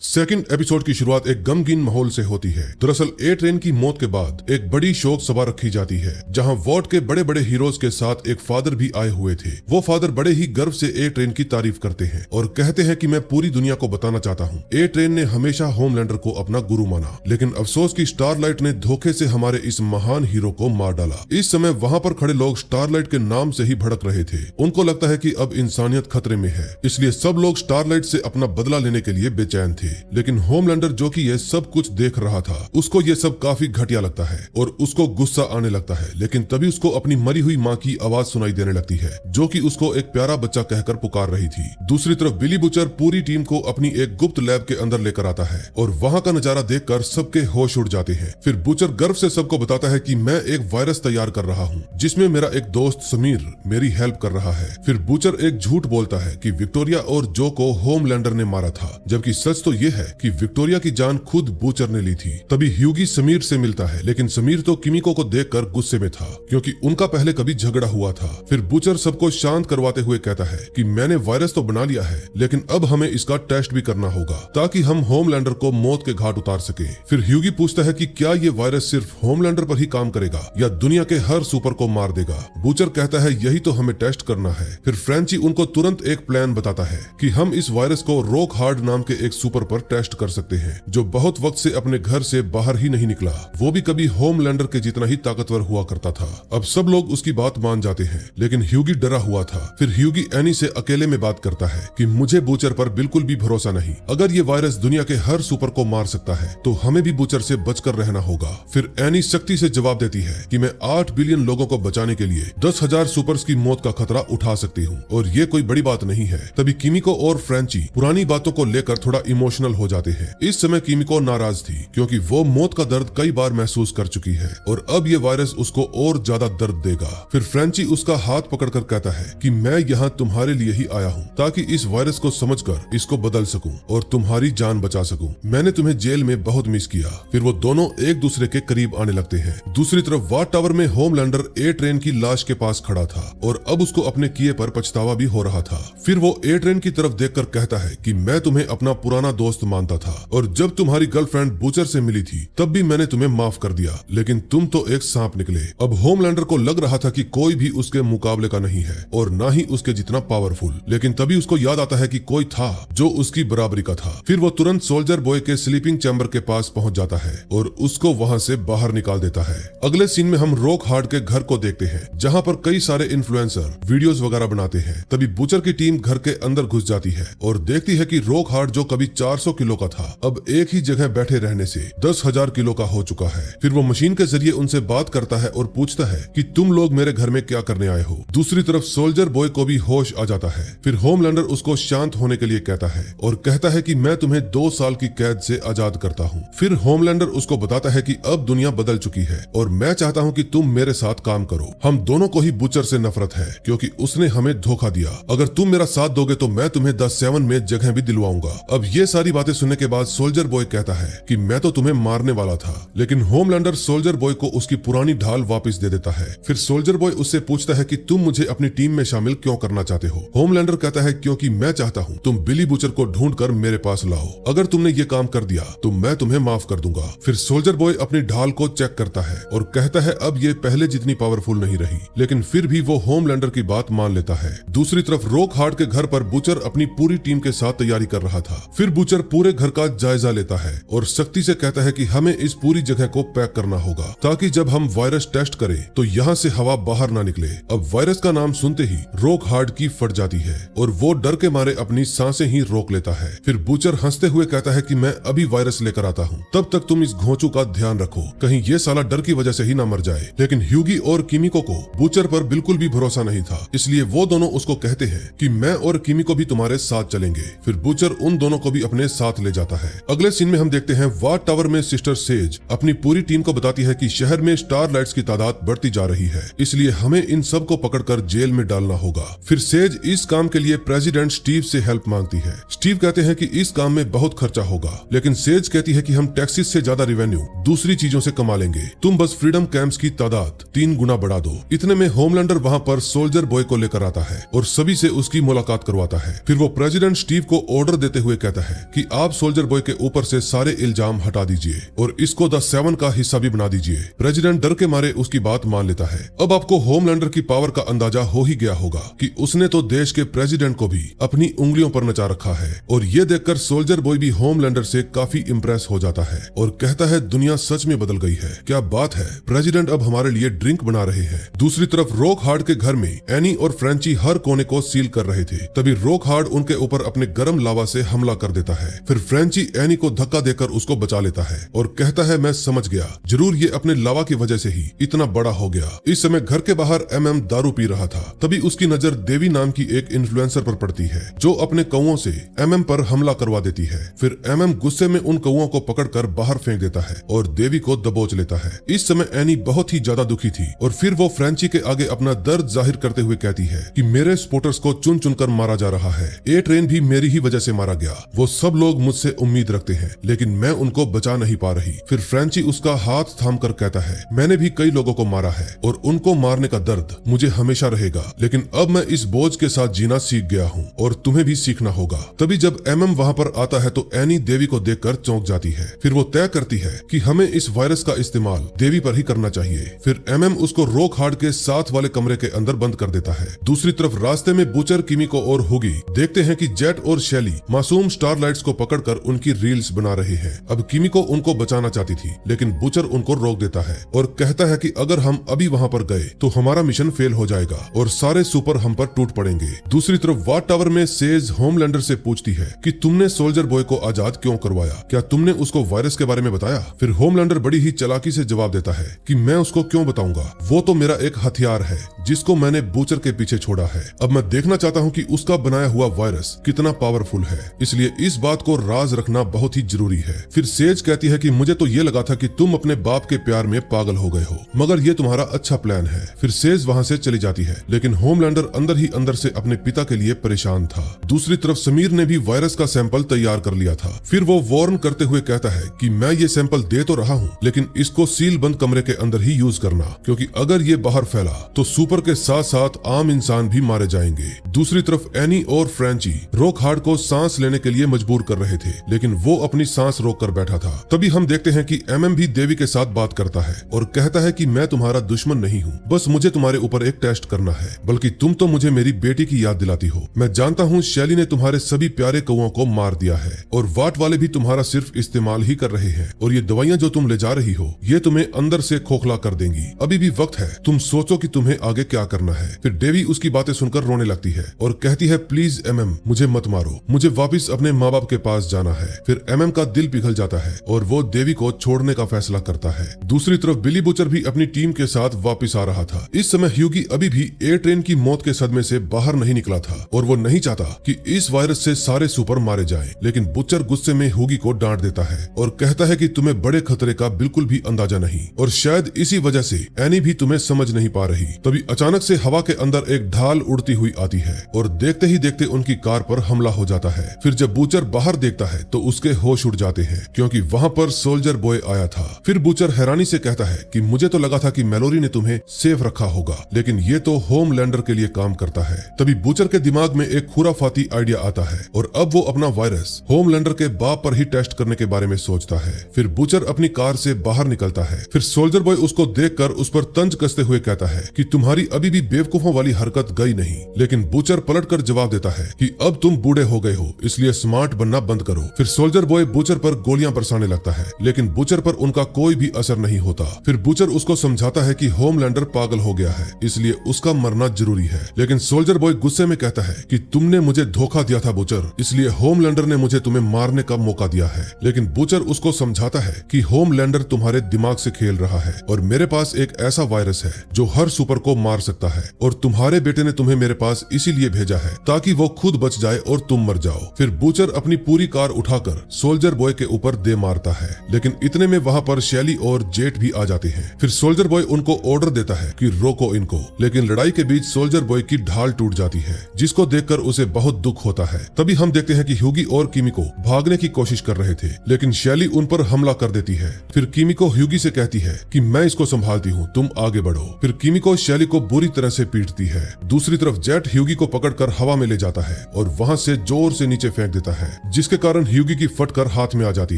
सेकंड एपिसोड की शुरुआत एक गमगीन माहौल से होती है। दरअसल ए ट्रेन की मौत के बाद एक बड़ी शोक सभा रखी जाती है जहां वॉट के बड़े बड़े हीरोज के साथ एक फादर भी आए हुए थे। वो फादर बड़े ही गर्व से ए ट्रेन की तारीफ करते हैं और कहते हैं कि मैं पूरी दुनिया को बताना चाहता हूँ, ए ट्रेन ने हमेशा होमलैंडर को अपना गुरु माना, लेकिन अफसोस की स्टारलाइट ने धोखे से हमारे इस महान हीरो को मार डाला। इस समय वहाँ पर खड़े लोग स्टारलाइट के नाम से ही भड़क रहे थे। उनको लगता है कि अब इंसानियत खतरे में है, इसलिए सब लोग स्टारलाइट से अपना बदला लेने के लिए बेचैन थे। लेकिन होमलैंडर जो कि ये सब कुछ देख रहा था, उसको ये सब काफी घटिया लगता है और उसको गुस्सा आने लगता है। लेकिन तभी उसको अपनी मरी हुई माँ की आवाज सुनाई देने लगती है जो कि उसको एक प्यारा बच्चा कहकर पुकार रही थी। दूसरी तरफ बिली बुचर पूरी टीम को अपनी एक गुप्त लैब के अंदर लेकर आता है और वहाँ का नजारा देखकर सबके होश उड़ जाते हैं। फिर बुचर गर्व से सबको बताता है कि मैं एक वायरस तैयार कर रहा हूँ जिसमें मेरा एक दोस्त समीर मेरी हेल्प कर रहा है। फिर बुचर एक झूठ बोलता है कि विक्टोरिया और जो को होमलैंडर ने मारा था, जबकि सच तो ये है कि विक्टोरिया की जान खुद बूचर ने ली थी। तभी ह्यूगी समीर से मिलता है, लेकिन समीर तो किमिको को देखकर गुस्से में था क्योंकि उनका पहले कभी झगड़ा हुआ था। फिर बूचर सबको शांत करवाते हुए कहता है कि मैंने वायरस तो बना लिया है, लेकिन अब हमें इसका टेस्ट भी करना होगा ताकि हम होमलैंडर को मौत के घाट उतार सके। फिर ह्यूगी पूछता है कि क्या ये वायरस सिर्फ होमलैंडर पर ही काम करेगा या दुनिया के हर सुपर को मार देगा। बूचर कहता है यही तो हमें टेस्ट करना है। फिर फ्रेंची उनको तुरंत एक प्लान बताता है कि हम इस वायरस को रॉक हार्ड नाम के एक सुपर पर टेस्ट कर सकते हैं जो बहुत वक्त से अपने घर से बाहर ही नहीं निकला। वो भी कभी होमलैंडर के जितना ही ताकतवर हुआ करता था। अब सब लोग उसकी बात मान जाते हैं, लेकिन ह्यूगी डरा हुआ था। फिर ह्यूगी एनी से अकेले में बात करता है कि मुझे बूचर पर बिल्कुल भी भरोसा नहीं। अगर ये वायरस दुनिया के हर सुपर को मार सकता है तो हमें भी बूचर से बचकर रहना होगा। फिर एनी सख्ती से जवाब देती है कि मैं 8 बिलियन लोगों को बचाने के लिए 10,000 सुपर्स की मौत का खतरा उठा सकती हूँ और ये कोई बड़ी बात नहीं है। तभी किमिको और फ्रेंची पुरानी बातों को लेकर थोड़ा इमोशनल हो जाते हैं। इस समय किमिको नाराज थी क्योंकि वो मौत का दर्द कई बार महसूस कर चुकी है और अब ये वायरस उसको और ज्यादा दर्द देगा। फिर फ्रेंची उसका हाथ पकड़कर कहता है कि मैं यहाँ तुम्हारे लिए ही आया हूँ ताकि इस वायरस को समझकर इसको बदल सकूं और तुम्हारी जान बचा सकूं। मैंने तुम्हें जेल में बहुत मिस किया। फिर वो दोनों एक दूसरे के करीब आने लगते हैं। दूसरी तरफ वाट टावर में होमलैंडर ए ट्रेन की लाश के पास खड़ा था और अब उसको अपने किए पर पछतावा भी हो रहा था। फिर वो ए ट्रेन की तरफ देखकर कहता है कि मैं तुम्हें अपना पुराना दोस्त मानता था और जब तुम्हारी गर्लफ्रेंड बूचर से मिली थी तब भी मैंने तुम्हें माफ कर दिया, लेकिन तुम तो एक सांप निकले। अब होमलैंडर को लग रहा था कि कोई भी उसके मुकाबले का नहीं है और ना ही उसके जितना पावरफुल, लेकिन तभी उसको याद आता है कि कोई था जो उसकी बराबरी का था। फिर वो तुरंत सोल्जर बॉय के स्लीपिंग चैम्बर के पास पहुंच जाता है और उसको वहां से बाहर निकाल देता है। अगले सीन में हम रॉक हार्ड के घर को देखते हैं जहां पर कई सारे इन्फ्लुएंसर वीडियोस वगैरह बनाते हैं। तभी बूचर की टीम घर के अंदर घुस जाती है और देखती है कि रॉक हार्ड जो कभी 400 किलो का था अब एक ही जगह बैठे रहने से 10,000 किलो का हो चुका है। फिर वो मशीन के जरिए उनसे बात करता है और पूछता है कि तुम लोग मेरे घर में क्या करने आए हो। दूसरी तरफ सोल्जर बॉय को भी होश आ जाता है। फिर होमलैंडर उसको शांत होने के लिए कहता है और कहता है कि मैं तुम्हें 2 साल की कैद से आजाद करता हूँ। फिर होमलैंडर उसको बताता है कि अब दुनिया बदल चुकी है और मैं चाहता हूँ कि तुम मेरे साथ काम करो। हम दोनों को ही बूचर से नफरत है क्योंकि उसने हमें धोखा दिया। अगर तुम मेरा साथ दोगे तो मैं तुम्हें द 7 में जगह भी दिलवाऊंगा। अब ये सारी बातें सुनने के बाद सोल्जर बॉय कहता है कि मैं तो तुम्हें मारने वाला था, लेकिन होमलैंडर सोल्जर बॉय को उसकी पुरानी ढाल वापस दे देता है। फिर सोल्जर बॉय उससे पूछता है कि तुम मुझे अपनी टीम में शामिल क्यों करना चाहते हो। होमलैंडर कहता है क्योंकि मैं चाहता हूँ तुम बिली बूचर को ढूंढ कर मेरे पास लाओ। अगर तुमने ये काम कर दिया तो मैं तुम्हें माफ कर दूंगा। फिर सोल्जर बॉय अपनी ढाल को चेक करता है और कहता है अब ये पहले जितनी पावरफुल नहीं रही, लेकिन फिर भी वो होमलैंडर की बात मान लेता है। दूसरी तरफ रॉक हार्ड के घर पर बूचर अपनी पूरी टीम के साथ तैयारी कर रहा था। फिर बूचर पूरे घर का जायजा लेता है और सख्ती से कहता है कि हमें इस पूरी जगह को पैक करना होगा ताकि जब हम वायरस टेस्ट करें तो यहाँ से हवा बाहर ना निकले। अब वायरस का नाम सुनते ही रॉक हार्ड की फट जाती है और वो डर के मारे अपनी सांसें ही रोक लेता है। फिर बूचर हंसते हुए कहता है कि मैं अभी वायरस लेकर आता हूँ, तब तक तुम इस घोंचू का ध्यान रखो, कहीं ये साला डर की वजह से ही ना मर जाए। लेकिन ह्यूगी और किमिको को बूचर पर बिल्कुल भी भरोसा नहीं था, इसलिए वो दोनों उसको कहते हैं कि मैं और किमिको भी तुम्हारे साथ चलेंगे। फिर बूचर उन दोनों को भी अपने अपने साथ ले जाता है। अगले सीन में हम देखते हैं वाट टावर में सिस्टर सेज अपनी पूरी टीम को बताती है कि शहर में स्टारलाइट्स की तादाद बढ़ती जा रही है, इसलिए हमें इन सब को पकड़कर जेल में डालना होगा। फिर सेज इस काम के लिए प्रेसिडेंट स्टीव से हेल्प मांगती है। स्टीव कहते हैं कि इस काम में बहुत खर्चा होगा, लेकिन सेज कहती है कि हम टैक्सेस से ज्यादा रेवेन्यू दूसरी चीजों से कमा लेंगे, तुम बस फ्रीडम कैंप्स की तादाद 3 गुना बढ़ा दो। इतने में होमलैंडर वहाँ पर सोल्जर बॉय को लेकर आता है और सभी से उसकी मुलाकात करवाता है। फिर वो प्रेसिडेंट स्टीव को ऑर्डर देते हुए कहता है कि आप सोल्जर बॉय के ऊपर से सारे इल्जाम हटा दीजिए और इसको द 7 का हिस्सा भी बना दीजिए। प्रेसिडेंट डर के मारे उसकी बात मान लेता है। अब आपको होमलैंडर की पावर का अंदाजा हो ही गया होगा कि उसने तो देश के प्रेसिडेंट को भी अपनी उंगलियों पर नचा रखा है। और ये देखकर सोल्जर बॉय भी होमलैंडर से काफी इम्प्रेस हो जाता है और कहता है दुनिया सच में बदल गई है, क्या बात है, प्रेसिडेंट अब हमारे लिए ड्रिंक बना रहे हैं। दूसरी तरफ रॉक हार्ड के घर में एनी और फ्रेंची हर कोने को सील कर रहे थे। तभी रॉक हार्ड उनके ऊपर अपने गर्म लावा से हमला कर देता है। फिर फ्रेंची एनी को धक्का देकर उसको बचा लेता है और कहता है मैं समझ गया, जरूर ये अपने लावा की वजह से ही इतना बड़ा हो गया। इस समय घर के बाहर एमएम दारू पी रहा था। तभी उसकी नजर देवी नाम की एक इन्फ्लुएंसर पर पड़ती है जो अपने कौओं से एमएम पर हमला करवा देती है। फिर एमएम गुस्से में उन कौओं को पकड़कर बाहर फेंक देता है और देवी को दबोच लेता है। इस समय एनी बहुत ही ज्यादा दुखी थी और फिर वो फ्रेंची के आगे अपना दर्द जाहिर करते हुए कहती है कि मेरे सपोर्टर्स को चुन चुनकर मारा जा रहा है, ए ट्रेन भी मेरी ही वजह से मारा गया। वो सब लोग मुझसे उम्मीद रखते हैं लेकिन मैं उनको बचा नहीं पा रही। फिर फ्रेंची उसका हाथ थाम कर कहता है मैंने भी कई लोगों को मारा है और उनको मारने का दर्द मुझे हमेशा रहेगा, लेकिन अब मैं इस बोझ के साथ जीना सीख गया हूँ और तुम्हें भी सीखना होगा। तभी जब एमएम वहाँ पर आता है तो एनी देवी को देखकर चौंक जाती है। फिर वो तय करती है कि हमें इस वायरस का इस्तेमाल देवी पर ही करना चाहिए। फिर एमएम उसको रॉक हार्ड के साथ वाले कमरे के अंदर बंद कर देता है। दूसरी तरफ रास्ते में बूचर, किमिको और हुगी देखते हैं कि जेट और शैली मासूम स्टारलाइट्स को पकड़कर उनकी रील्स बना रहे हैं। अब किमिको उनको बचाना चाहती थी लेकिन बूचर उनको रोक देता है और कहता है कि अगर हम अभी वहाँ पर गए तो हमारा मिशन फेल हो जाएगा और सारे सुपर हम पर टूट पड़ेंगे। दूसरी तरफ वाट टावर में सेज होमलैंडर से पूछती है कि तुमने सोल्जर बॉय को आजाद क्यों करवाया, क्या तुमने उसको वायरस के बारे में बताया? फिर होमलैंडर बड़ी ही चालाकी से जवाब देता है कि मैं उसको क्यों बताऊंगा, वो तो मेरा एक हथियार है जिसको मैंने बूचर के पीछे छोड़ा है। अब मैं देखना चाहता हूँ कि उसका बनाया हुआ वायरस कितना पावरफुल है, इसलिए इस बात को राज रखना बहुत ही जरूरी है। फिर सेज कहती है कि मुझे तो ये लगा था कि तुम अपने बाप के प्यार में पागल हो गए हो, मगर ये तुम्हारा अच्छा प्लान है। फिर सेज वहाँ से चली जाती है लेकिन होमलैंडर अंदर ही अंदर से अपने पिता के लिए परेशान था। दूसरी तरफ समीर ने भी वायरस का सैंपल तैयार कर लिया था। फिर वो वार्न करते हुए कहता है कि मैं ये सैंपल दे तो रहा हूँ लेकिन इसको सील बंद कमरे के अंदर ही यूज करना, क्योंकि अगर ये बाहर फैला तो सुपर के साथ साथ आम इंसान भी मारे जाएंगे। दूसरी तरफ एनी और फ्रेंची रॉक हार्ड को सांस लेने के लिए मजबूर कर रहे थे लेकिन वो अपनी सांस रोक कर बैठा था। तभी हम देखते हैं कि एमएम भी देवी के साथ बात करता है और कहता है कि मैं तुम्हारा दुश्मन नहीं हूँ, बस मुझे तुम्हारे ऊपर एक टेस्ट करना है, बल्कि तुम तो मुझे मेरी बेटी की याद दिलाती हो। मैं जानता हूँ शैली ने तुम्हारे सभी प्यारे कौओं को मार दिया है और वाट वाले भी तुम्हारा सिर्फ इस्तेमाल ही कर रहे हैं और ये दवाइयाँ जो तुम ले जा रही हो ये तुम्हें अंदर से खोखला कर देंगी। अभी भी वक्त है, तुम सोचो कि तुम्हें आगे क्या करना है। फिर देवी उसकी बातें सुनकर रोने लगती है और कहती है प्लीज एमएम मुझे मत मारो, मुझे वापिस अपने माँ बाप के पास जाना है। फिर एमएम का दिल पिघल जाता है और वो देवी को छोड़ने का फैसला करता है। दूसरी तरफ बिली बूचर भी अपनी टीम के साथ वापिस आ रहा था। इस समय ह्यूगी अभी भी एयर ट्रेन की मौत के सदमे से बाहर नहीं निकला था और वो नहीं चाहता कि इस वायरस से सारे सुपर मारे जाएं। लेकिन बूचर गुस्से में ह्यूगी को डांट देता है और कहता है कि तुम्हें बड़े खतरे का बिल्कुल भी अंदाजा नहीं और शायद इसी वजह से एनी भी तुम्हें समझ नहीं पा रही। तभी अचानक से हवा के अंदर एक ढाल उड़ती हुई आती है और देखते ही देखते उनकी कार पर हमला हो जाता है। फिर जब बूचर बाहर देखता है तो उसके होश उड़ जाते हैं क्योंकि वहाँ पर सोल्जर बॉय आया था। फिर बूचर हैरानी से कहता है कि मुझे तो लगा था कि मैलोरी ने तुम्हें सेफ रखा होगा लेकिन ये तो होमलैंडर के लिए काम करता है। तभी बूचर के दिमाग में एक खुराफाती आइडिया आता है और अब वो अपना वायरस होमलैंडर के बाप पर ही टेस्ट करने के बारे में सोचता है। फिर बूचर अपनी कार से बाहर निकलता है। फिर सोल्जर बॉय उसको देखकर उस पर तंज कसते हुए कहता है कि तुम्हारी अभी भी बेवकूफों वाली हरकत गई नहीं। लेकिन बूचर पलटकर जवाब देता है कि अब तुम बूढ़े हो गए हो इसलिए स्मार्ट बनना बंद करो। फिर सोल्जर बॉय बूचर पर गोलियां बरसाने लगता है लेकिन बूचर पर उनका कोई भी असर नहीं होता। फिर बूचर उसको समझाता है कि होमलैंडर पागल हो गया है इसलिए उसका मरना जरूरी है। लेकिन सोल्जर बॉय गुस्से में कहता है कि तुमने मुझे धोखा दिया था बूचर, इसलिए होमलैंडर ने मुझे तुम्हें मारने का मौका दिया है। लेकिन बूचर उसको समझाता है कि होमलैंडर तुम्हारे दिमाग से खेल रहा है और मेरे पास एक ऐसा वायरस है जो हर सुपर को मार सकता है और तुम्हारे बेटे ने तुम्हें मेरे पास इसीलिए भेजा है ताकि वो खुद बच जाए और तुम मर जाओ। फिर बूचर अपनी अपनी पूरी कार उठाकर सोल्जर बॉय के ऊपर दे मारता है, लेकिन इतने में वहाँ पर शैली और जेट भी आ जाते हैं। फिर सोल्जर बॉय उनको ऑर्डर देता है कि रोको इनको, लेकिन लड़ाई के बीच सोल्जर बॉय की ढाल टूट जाती है, जिसको देखकर उसे बहुत दुख होता है। तभी हम देखते हैं कि ह्यूगी और किमिको भागने की कोशिश कर रहे थे, लेकिन शैली उन पर हमला कर देती है। फिर किमिको ह्यूगी से कहती है कि मैं इसको संभालती हूँ, तुम आगे बढ़ो। फिर किमिको शैली को बुरी तरह से पीटती है। दूसरी तरफ जेट ह्यूगी को पकड़कर हवा में ले जाता है और वहाँ से जोर से नीचे फेंक देता है, जिसके कारण ह्यूगी की फटकर हाथ में आ जाती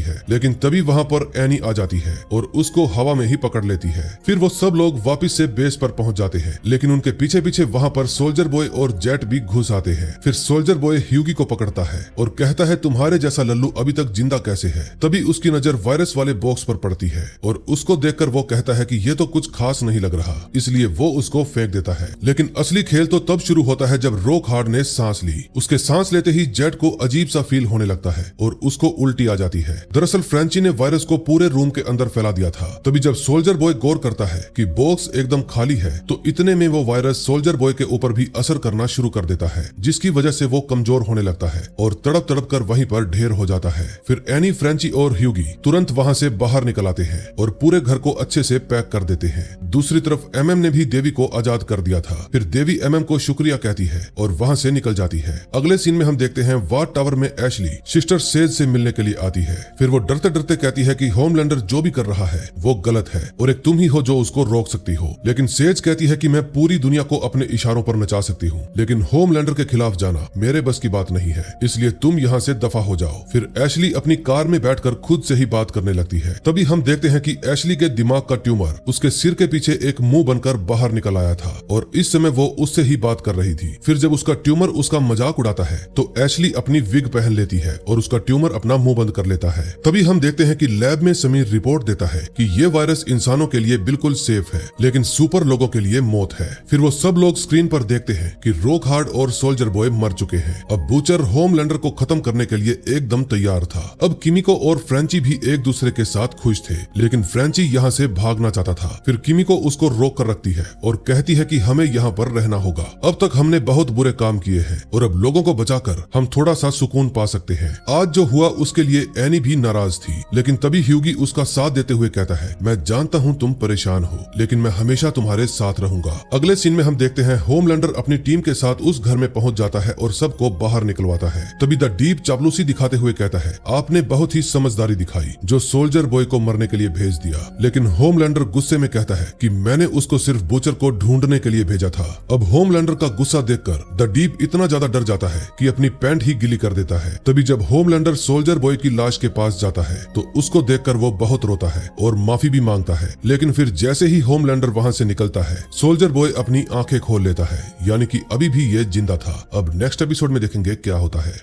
है। लेकिन तभी वहाँ पर एनी आ जाती है और उसको हवा में ही पकड़ लेती है। फिर वो सब लोग वापस से बेस पर पहुंच जाते हैं, लेकिन उनके पीछे पीछे वहाँ पर सोल्जर बॉय और जेट भी घुस आते हैं। फिर सोल्जर बॉय ह्यूगी को पकड़ता है और कहता है तुम्हारे जैसा लल्लू अभी तक जिंदा कैसे है। तभी उसकी नजर वायरस वाले बॉक्स पर पड़ती है और उसको देखकर वो कहता है कि ये तो कुछ खास नहीं लग रहा, इसलिए वो उसको फेंक देता है। लेकिन असली खेल तो तब शुरू होता है जब रॉक हार्ड ने सांस ली। उसके सांस लेते ही जेट को अजीब सा फील होने लगता है और उसको उल्टी आ जाती है। दरअसल फ्रेंची ने वायरस को पूरे रूम के अंदर फैला दिया था। तभी जब सोल्जर बॉय गौर करता है कि बॉक्स एकदम खाली है, तो इतने में वो वायरस सोल्जर बॉय के ऊपर भी असर करना शुरू कर देता है, जिसकी वजह से वो कमजोर होने लगता है और तड़प तड़प कर वहीं पर ढेर हो जाता है। फिर एनी, फ्रेंची और ह्यूगी तुरंत वहां से बाहर निकल आते हैं और पूरे घर को अच्छे से पैक कर देते हैं। दूसरी तरफ एमएम ने भी देवी को आजाद कर दिया था। फिर देवी एमएम को शुक्रिया कहती है और वहां से निकल जाती है। अगले सीन में हम देखते हैं वाट टावर में एशली सिस्टर सेज से मिलने के लिए आती है। फिर वो डरते डरते कहती है कि होमलैंडर जो भी कर रहा है वो गलत है और एक तुम ही हो जो उसको रोक सकती हो। लेकिन सेज कहती है कि मैं पूरी दुनिया को अपने इशारों पर नचा सकती हूँ, लेकिन होमलैंडर के खिलाफ जाना मेरे बस की बात नहीं है, इसलिए तुम यहाँ से दफा हो जाओ। फिर एशली अपनी कार में बैठकर खुद से ही बात करने लगती है। तभी हम देखते हैं कि एशली के दिमाग का ट्यूमर उसके सिर के पीछे एक मुंह बनकर बाहर निकल आया था और इस समय वो उससे ही बात कर रही थी। फिर जब उसका ट्यूमर उसका मजाक उड़ाता है तो एशली अपनी विग पहन लेती है और उसका ट्यूमर अपना मुंह बंद कर लेता है। तभी हम देखते हैं कि लैब में समीर रिपोर्ट देता है कि ये वायरस इंसानों के लिए बिल्कुल सेफ है, लेकिन सुपर लोगों के लिए मौत है। फिर वो सब लोग स्क्रीन पर देखते हैं कि रॉक हार्ड और सोल्जर बॉय मर चुके हैं। अब बूचर होमलैंडर को खत्म करने के लिए एकदम तैयार था। अब किमिको और फ्रेंची भी एक दूसरे के साथ खुश थे, लेकिन फ्रेंची यहाँ से भागना चाहता था। फिर किमिको उसको रोक कर रखती है और कहती है कि हमें यहाँ पर रहना होगा। अब तक हमने बहुत बुरे काम किए हैं और अब लोगों को बचाकर हम थोड़ा सा सुकून पा सकते हैं। आज जो हुआ उसके लिए एनी भी नाराज थी, लेकिन तभी ह्यूगी उसका साथ देते हुए कहता है मैं जानता हूँ तुम परेशान हो, लेकिन मैं हमेशा तुम्हारे साथ रहूंगा। अगले सीन में हम देखते हैं होमलैंडर अपनी टीम के साथ उस घर में पहुंच जाता है और सबको बाहर निकलवाता है। तभी द डीप चापलूसी दिखाते हुए कहता है आपने बहुत ही समझदारी दिखाई जो सोल्जर बॉय को मरने के लिए भेज दिया। लेकिन होमलैंडर गुस्से में कहता है कि मैंने उसको सिर्फ बूचर को ढूंढने के लिए भेजा था। अब होमलैंडर का गुस्सा देखकर द डीप इतना ज्यादा डर जाता है कि अपनी पैंट ही गिली कर देता है। तभी जब होमलैंडर सोल्जर बॉय की लाश के पास जाता है तो उसको देखकर वो बहुत रोता है और माफी भी मांगता है। लेकिन फिर जैसे ही होमलैंडर वहां से निकलता है सोल्जर बॉय अपनी आंखें खोल लेता है, यानी कि अभी भी ये जिंदा था। अब नेक्स्ट एपिसोड में देखेंगे क्या होता है।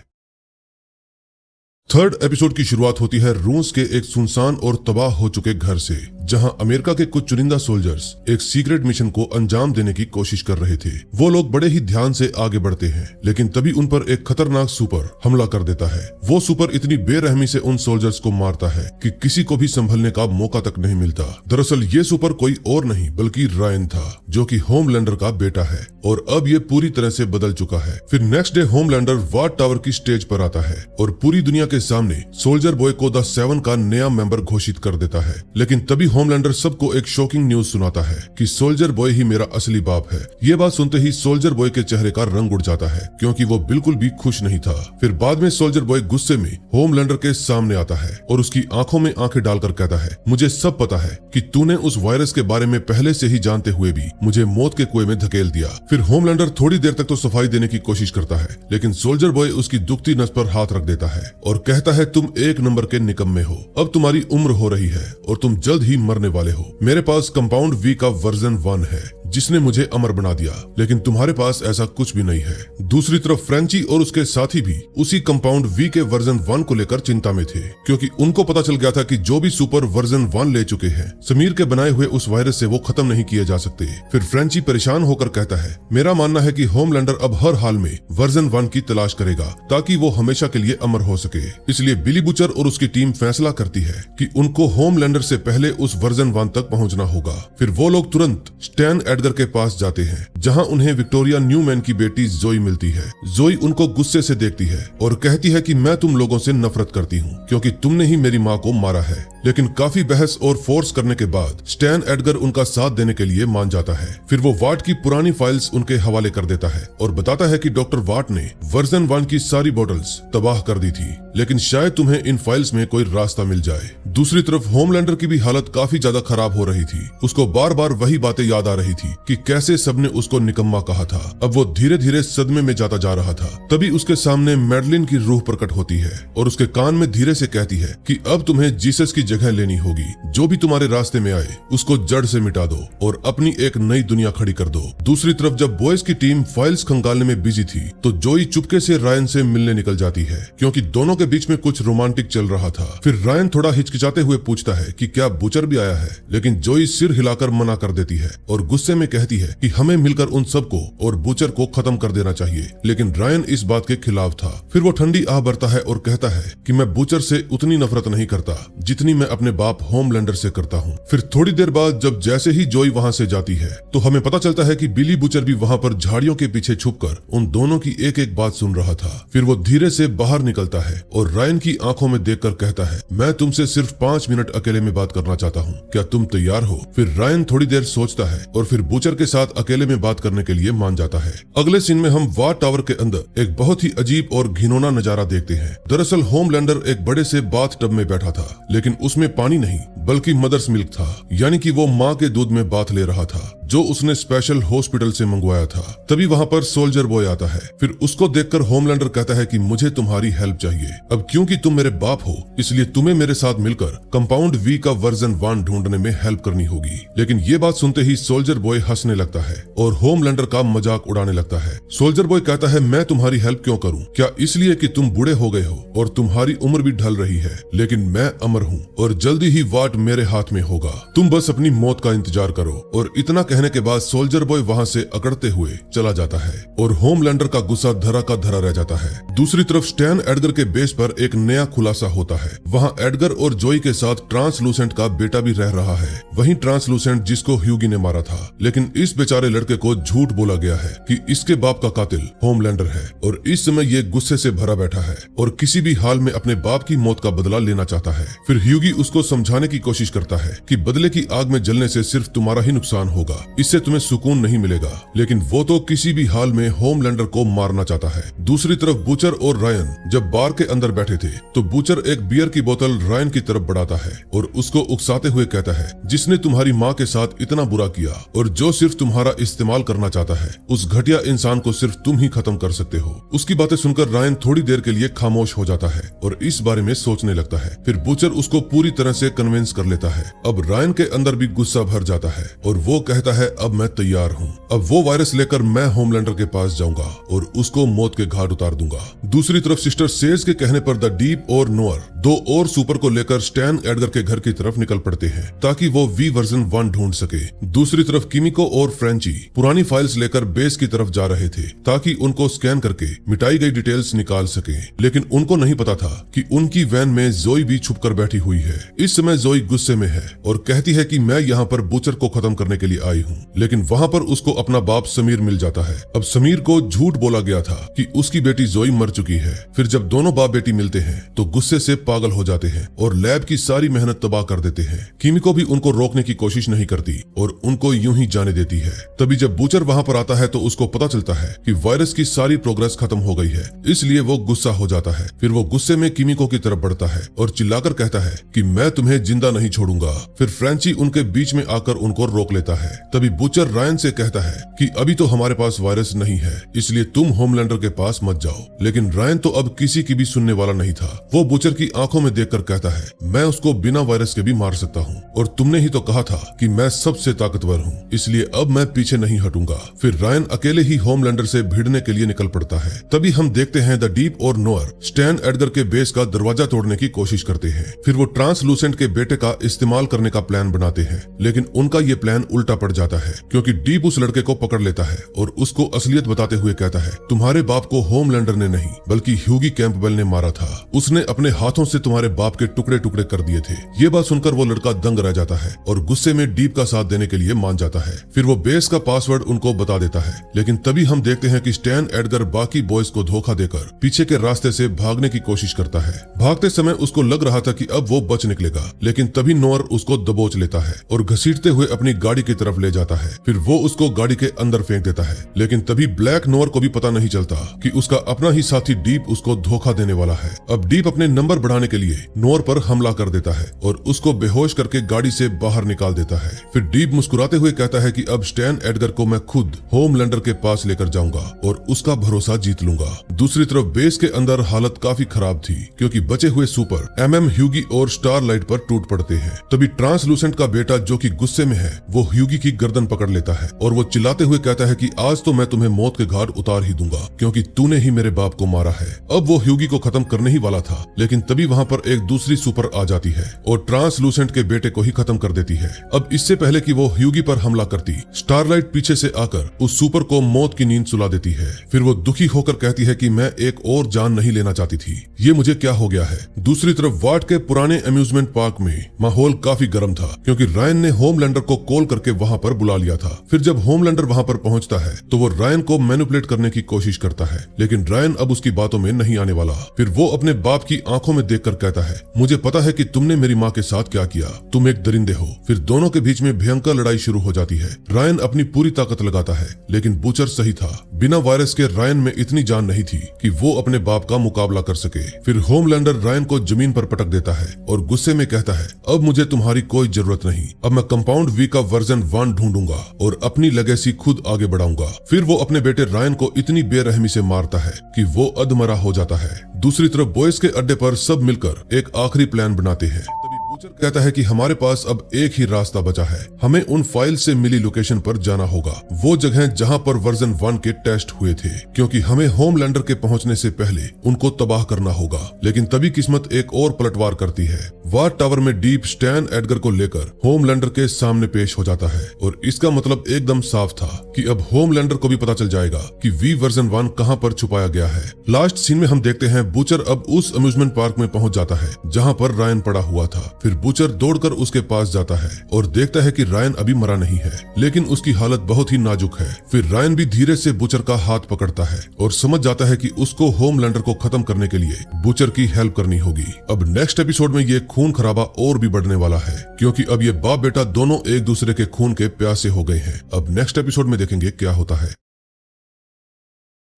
थर्ड एपिसोड की शुरुआत होती है रूस के एक सुनसान और तबाह हो चुके घर से, जहां अमेरिका के कुछ चुनिंदा सोल्जर्स एक सीक्रेट मिशन को अंजाम देने की कोशिश कर रहे थे। वो लोग बड़े ही ध्यान से आगे बढ़ते हैं, लेकिन तभी उन पर एक खतरनाक सुपर हमला कर देता है। वो सुपर इतनी बेरहमी से उन सोल्जर्स को मारता है कि किसी को भी संभलने का मौका तक नहीं मिलता। दरअसल ये सुपर कोई और नहीं बल्कि रायन था, जो कि होमलैंडर का बेटा है और अब ये पूरी तरह से बदल चुका है। फिर नेक्स्ट डे होमलैंडर वाट टावर की स्टेज पर आता है और पूरी दुनिया के सामने सोल्जर बॉय को द 7 का नया मेंबर घोषित कर देता है। लेकिन तभी होमलैंडर सबको एक शॉकिंग न्यूज सुनाता है कि सोल्जर बॉय ही मेरा असली बाप है। ये बात सुनते ही सोल्जर बॉय के चेहरे का रंग उड़ जाता है, क्योंकि वो बिल्कुल भी खुश नहीं था। फिर बाद में सोल्जर बॉय गुस्से में होमलैंडर के सामने आता है और उसकी आंखों में आंखें डालकर कहता है मुझे सब पता है कि तूने उस वायरस के बारे में पहले से ही जानते हुए भी मुझे मौत के कुएं में धकेल दिया। फिर होमलैंडर थोड़ी देर तक तो सफाई देने की कोशिश करता है, लेकिन सोल्जर बॉय उसकी दुखती नस पर हाथ रख देता है और कहता है तुम एक नंबर के निकम्मे हो। अब तुम्हारी उम्र हो रही है और तुम जल्द ही मरने वाले हो। मेरे पास कंपाउंड वी का वर्जन 1 है जिसने मुझे अमर बना दिया, लेकिन तुम्हारे पास ऐसा कुछ भी नहीं है। दूसरी तरफ फ्रेंची और उसके साथी भी उसी कंपाउंड वी के वर्जन 1 को लेकर चिंता में थे, क्योंकि उनको पता चल गया था कि जो भी सुपर वर्जन 1 ले चुके हैं समीर के बनाए हुए उस वायरस से वो खत्म नहीं किए जा सकते। फिर फ्रेंची परेशान होकर कहता है मेरा मानना है कि होमलैंडर अब हर हाल में वर्जन 1 की तलाश करेगा ताकि वो हमेशा के लिए अमर हो सके। इसलिए बिली बुचर और उसकी टीम फैसला करती है कि उनको होमलैंडर से पहले उस वर्जन 1 तक पहुंचना होगा। फिर वो लोग तुरंत स्टैन एडगर के पास जाते हैं, जहां उन्हें विक्टोरिया न्यूमैन की बेटी जोई मिलती है। जोई उनको गुस्से से देखती है और कहती है कि मैं तुम लोगों से नफरत करती हूँ क्योंकि तुमने ही मेरी माँ को मारा है। लेकिन काफी बहस और फोर्स करने के बाद स्टैन एडगर उनका साथ देने के लिए मान जाता है। फिर वो वाट की पुरानी फाइल्स उनके हवाले कर देता है और बताता है कि डॉक्टर वाट ने वर्जन 1 की सारी बॉटल्स तबाह कर दी थी, लेकिन शायद तुम्हें इन फाइल्स में कोई रास्ता मिल जाए। दूसरी तरफ होमलैंडर की भी हालत काफी ज्यादा खराब हो रही थी। उसको बार बार वही बातें याद आ रही थी कि कैसे सबने उसको निकम्मा कहा था। अब वो धीरे धीरे सदमे में जाता जा रहा था। तभी उसके सामने मैडलिन की रूह प्रकट होती है और उसके कान में धीरे से कहती है कि अब तुम्हें जीसस की जगह लेनी होगी। जो भी तुम्हारे रास्ते में आए उसको जड़ से मिटा दो और अपनी एक नई दुनिया खड़ी कर दो। दूसरी तरफ जब बॉयज की टीम फाइल्स खंगालने में बिजी थी तो जोई चुपके से रायन से मिलने निकल जाती है क्योंकि दोनों के बीच में कुछ रोमांटिक चल रहा था। फिर रायन थोड़ा हिचकिचाते हुए पूछता है कि क्या बुचर भी आया है, लेकिन जोई सिर हिलाकर मना कर देती है और गुस्से में कहती है कि हमें मिलकर उन सबको और बुचर को खत्म कर देना चाहिए। लेकिन रायन इस बात के खिलाफ था। फिर वो ठंडी आह भरता है और कहता है कि मैं बुचर से उतनी नफरत नहीं करता जितनी मैं अपने बाप होमलैंडर से करता हूँ। फिर थोड़ी देर बाद जब जैसे ही जोई वहाँ से जाती है तो हमें पता चलता है कि बिली बुचर भी वहाँ पर झाड़ियों के पीछे छुपकर उन दोनों की एक एक बात सुन रहा था। फिर वो धीरे से बाहर निकलता है और रायन की आंखों में देखकर कहता है, मैं तुमसे सिर्फ 5 मिनट अकेले में बात करना चाहता हूँ, क्या तुम तैयार हो? फिर रायन थोड़ी देर सोचता है और फिर बुचर के साथ अकेले में बात करने के लिए मान जाता है। अगले सीन में हम वाट टावर के अंदर एक बहुत ही अजीब और घिनौना नजारा देखते हैं। दरअसल होमलैंडर एक बड़े से बाथ टब में बैठा था, लेकिन उसमें पानी नहीं बल्कि मदर्स मिल्क था, यानी कि वो माँ के दूध में बाथ ले रहा था जो उसने स्पेशल हॉस्पिटल से मंगवाया था। तभी वहाँ पर सोल्जर बॉय आता है। फिर उसको देखकर होमलैंडर कहता है कि मुझे तुम्हारी हेल्प चाहिए। अब क्योंकि तुम मेरे बाप हो इसलिए तुम्हें मेरे साथ मिलकर कंपाउंड वी का वर्जन 1 ढूंढने में हेल्प करनी होगी। लेकिन ये बात सुनते ही सोल्जर बॉय हंसने लगता है और होमलैंडर का मजाक उड़ाने लगता है। सोल्जर बॉय कहता है, मैं तुम्हारी हेल्प क्यों करूं? क्या इसलिए कि तुम बूढ़े हो गए हो और तुम्हारी उम्र भी ढल रही है, लेकिन मैं अमर हूं और जल्दी ही वाट मेरे हाथ में होगा। तुम बस अपनी मौत का इंतजार करो। और इतना कहने के बाद सोल्जर बॉय वहाँ से अकड़ते हुए चला जाता है और होमलैंडर का गुस्सा धरा का धरा रह जाता है। दूसरी तरफ स्टैन एडगर के बेस पर एक नया खुलासा होता है। वहाँ एडगर और जोई के साथ ट्रांसलूसेंट का बेटा भी रह रहा है, वही ट्रांसलूसेंट जिसको ह्यूगी ने मारा था। लेकिन इस बेचारे लड़के को झूठ बोला गया है कि इसके बाप का कातिल होमलैंडर है और इस समय ये गुस्से से भरा बैठा है और किसी भी हाल में अपने बाप की मौत का बदला लेना चाहता है। फिर ह्यूगी उसको समझाने की कोशिश करता है कि बदले की आग में जलने से सिर्फ तुम्हारा ही नुकसान होगा, इससे तुम्हें सुकून नहीं मिलेगा। लेकिन वो तो किसी भी हाल में होमलैंडर को मारना चाहता है। दूसरी तरफ बुचर और रायन जब बार के अंदर बैठे थे तो बुचर एक बियर की बोतल रायन की तरफ बढ़ाता है और उसको उकसाते हुए कहता है, जिसने तुम्हारी माँ के साथ इतना बुरा किया और जो सिर्फ तुम्हारा इस्तेमाल करना चाहता है, उस घटिया इंसान को सिर्फ तुम ही खत्म कर सकते हो। उसकी बातें सुनकर रायन थोड़ी देर के लिए खामोश हो जाता है और इस बारे में सोचने लगता है। फिर बुचर उसको पूरी तरह से कन्विंस कर लेता है। अब रायन के अंदर भी गुस्सा भर जाता है और वो कहता है, अब मैं तैयार हूँ। अब वो वायरस लेकर मैं होमलैंडर के पास जाऊंगा और उसको मौत के घाट उतार दूंगा। दूसरी तरफ सिस्टर सेज के कहने पर द डीप और नोअर 2 और सुपर को लेकर स्टैन एडगर के घर की तरफ निकल पड़ते हैं ताकि वो वी वर्जन 1 ढूंढ सके। दूसरी तरफ किमिको और फ्रेंची पुरानी फाइल्स लेकर बेस की तरफ जा रहे थे ताकि उनको स्कैन करके मिटाई गई डिटेल्स निकाल सके। लेकिन उनको नहीं पता था कि उनकी वैन में जोई भी छुप कर बैठी हुई है। इस समय जोई गुस्से में है और कहती है कि मैं यहाँ पर बुचर को खत्म करने के लिए आई हूँ। लेकिन वहाँ पर उसको अपना बाप समीर मिल जाता है। अब समीर को झूठ बोला गया था कि उसकी बेटी जोई मर चुकी है। फिर जब दोनों बाप बेटी मिलते हैं तो गुस्से से पागल हो जाते हैं और लैब की सारी मेहनत तबाह कर देते हैं। किमिको भी उनको रोकने की कोशिश नहीं करती और उनको यूं ही जाने देती है। तभी जब बुचर वहाँ पर आता है तो उसको पता चलता है कि वायरस की सारी प्रोग्रेस खत्म हो गई है, इसलिए वो गुस्सा हो जाता है। फिर वो गुस्से में किमिको की तरफ बढ़ता है और चिल्लाकर कहता है कि मैं तुम्हें जिंदा नहीं छोड़ूंगा। फिर फ्रेंची उनके बीच में आकर उनको रोक लेता है। तभी बुचर रायन से कहता है कि अभी तो हमारे पास वायरस नहीं है, इसलिए तुम होमलैंडर के पास मत जाओ। लेकिन रायन तो अब किसी की भी सुनने वाला नहीं था। वो बुचर की आंखों में देखकर कहता है, मैं उसको बिना वायरस के भी मार सकता हूँ और तुमने ही तो कहा था कि मैं सबसे ताकतवर हूँ, इसलिए अब मैं पीछे नहीं हटूंगा। फिर रायन अकेले ही होमलैंडर से भिड़ने के लिए निकल पड़ता है। तभी हम देखते हैं द डीप और नोअर स्टैन एडगर के बेस का दरवाजा तोड़ने की कोशिश करते हैं। फिर वो ट्रांसलूसेंट के बेटे का इस्तेमाल करने का प्लान बनाते हैं, लेकिन उनका ये प्लान उल्टा पड़ जाता जाता है क्योंकि डीप उस लड़के को पकड़ लेता है और उसको असलियत बताते हुए कहता है, तुम्हारे बाप को होमलैंडर ने नहीं बल्कि ह्यूगी कैंपबेल ने मारा था। उसने अपने हाथों से तुम्हारे बाप के टुकड़े टुकड़े कर दिए थे। ये बात सुनकर वो लड़का दंग रह जाता है और गुस्से में डीप का साथ देने के लिए मान जाता है। फिर वो बेस का पासवर्ड उनको बता देता है, लेकिन तभी हम देखते हैं कि स्टैन एडगर बाकी बॉयज को धोखा देकर पीछे के रास्ते से भागने की कोशिश करता है। भागते समय उसको लग रहा था कि अब वो बच निकलेगा, लेकिन तभी नोअर उसको दबोच लेता है और घसीटते हुए अपनी गाड़ी की तरफ ले जाता है। फिर वो उसको गाड़ी के अंदर फेंक देता है, लेकिन तभी ब्लैक नोअर को भी पता नहीं चलता कि उसका अपना ही साथी डीप उसको धोखा देने वाला है। अब डीप अपने नंबर बढ़ाने के लिए नोअर पर हमला कर देता है और उसको बेहोश करके गाड़ी से बाहर निकाल देता है। फिर डीप मुस्कुराते हुए कहता है कि अब स्टैन एडगर को मैं खुद होमलैंडर के पास लेकर जाऊंगा और उसका भरोसा जीत लूंगा। दूसरी तरफ बेस के अंदर हालत काफी खराब थी क्योंकि बचे हुए सुपर एमएम ह्यूगी और स्टारलाइट पर टूट पड़ते हैं। तभी ट्रांसलूसेंट का बेटा जो कि गुस्से में है वो ह्यूगी की गर्दन पकड़ लेता है और वो चिल्लाते हुए कहता है कि आज तो मैं तुम्हें मौत के घाट उतार ही दूंगा क्योंकि तूने ही मेरे बाप को मारा है। अब वो ह्यूगी को खत्म करने ही वाला था, लेकिन तभी वहाँ पर एक दूसरी सुपर आ जाती है और ट्रांसलूसेंट के बेटे को ही खत्म कर देती है। अब इससे पहले कि वो ह्यूगी पर हमला करती, स्टारलाइट पीछे से आकर उस सुपर को मौत की नींद सुला देती है। फिर वो दुखी होकर कहती है कि मैं एक और जान नहीं लेना चाहती थी, ये मुझे क्या हो गया है। दूसरी तरफ वाट के पुराने अम्यूजमेंट पार्क में माहौल काफी गर्म था क्योंकि रायन ने होमलैंडर को कॉल करके वहाँ पर बुला लिया था। फिर जब होमलैंडर वहाँ पर पहुँचता है तो वो रायन को मैनिपुलेट करने की कोशिश करता है, लेकिन रायन अब उसकी बातों में नहीं आने वाला। फिर वो अपने बाप की आंखों में देखकर कहता है, मुझे पता है कि तुमने मेरी माँ के साथ क्या किया, तुम एक दरिंदे हो। फिर दोनों के बीच में भयंकर लड़ाई शुरू हो जाती है। रायन अपनी पूरी ताकत लगाता है, लेकिन बूचर सही था। बिना वायरस के रायन में इतनी जान नहीं थी कि वो अपने बाप का मुकाबला कर सके। फिर होमलैंडर रायन को जमीन पर पटक देता है और गुस्से में कहता है, अब मुझे तुम्हारी कोई जरूरत नहीं, अब मैं कंपाउंड वी का वर्जन 1 ढूंढूंगा और अपनी लेगेसी खुद आगे बढ़ाऊंगा। फिर वो अपने बेटे रायन को इतनी बेरहमी से मारता है कि वो अधमरा हो जाता है। दूसरी तरफ बॉयज के अड्डे पर सब मिलकर एक आखिरी प्लान बनाते हैं। बूचर कहता है कि हमारे पास अब एक ही रास्ता बचा है, हमें उन फाइल से मिली लोकेशन पर जाना होगा, वो जगह जहां पर वर्जन 1 के टेस्ट हुए थे, क्योंकि हमें होमलैंडर के पहुंचने से पहले उनको तबाह करना होगा। लेकिन तभी किस्मत एक और पलटवार करती है। वाट टावर में डीप स्टैन एडगर को लेकर होमलैंडर के सामने पेश हो जाता है और इसका मतलब एकदम साफ था कि अब होमलैंडर को भी पता चल जाएगा कि वी वर्जन 1 कहां पर छुपाया गया है। लास्ट सीन में हम देखते हैं बूचर अब उस अम्यूजमेंट पार्क में पहुंच जाता है जहां पर रायन पड़ा हुआ था। फिर बूचर दौड़कर उसके पास जाता है और देखता है कि रायन अभी मरा नहीं है, लेकिन उसकी हालत बहुत ही नाजुक है। फिर रायन भी धीरे से बूचर का हाथ पकड़ता है और समझ जाता है कि उसको होमलैंडर को खत्म करने के लिए बूचर की हेल्प करनी होगी। अब नेक्स्ट एपिसोड में ये खून खराबा और भी बढ़ने वाला है क्योंकि अब ये बाप बेटा दोनों एक दूसरे के खून के प्यासे हो गए हैं। अब नेक्स्ट एपिसोड में देखेंगे क्या होता है।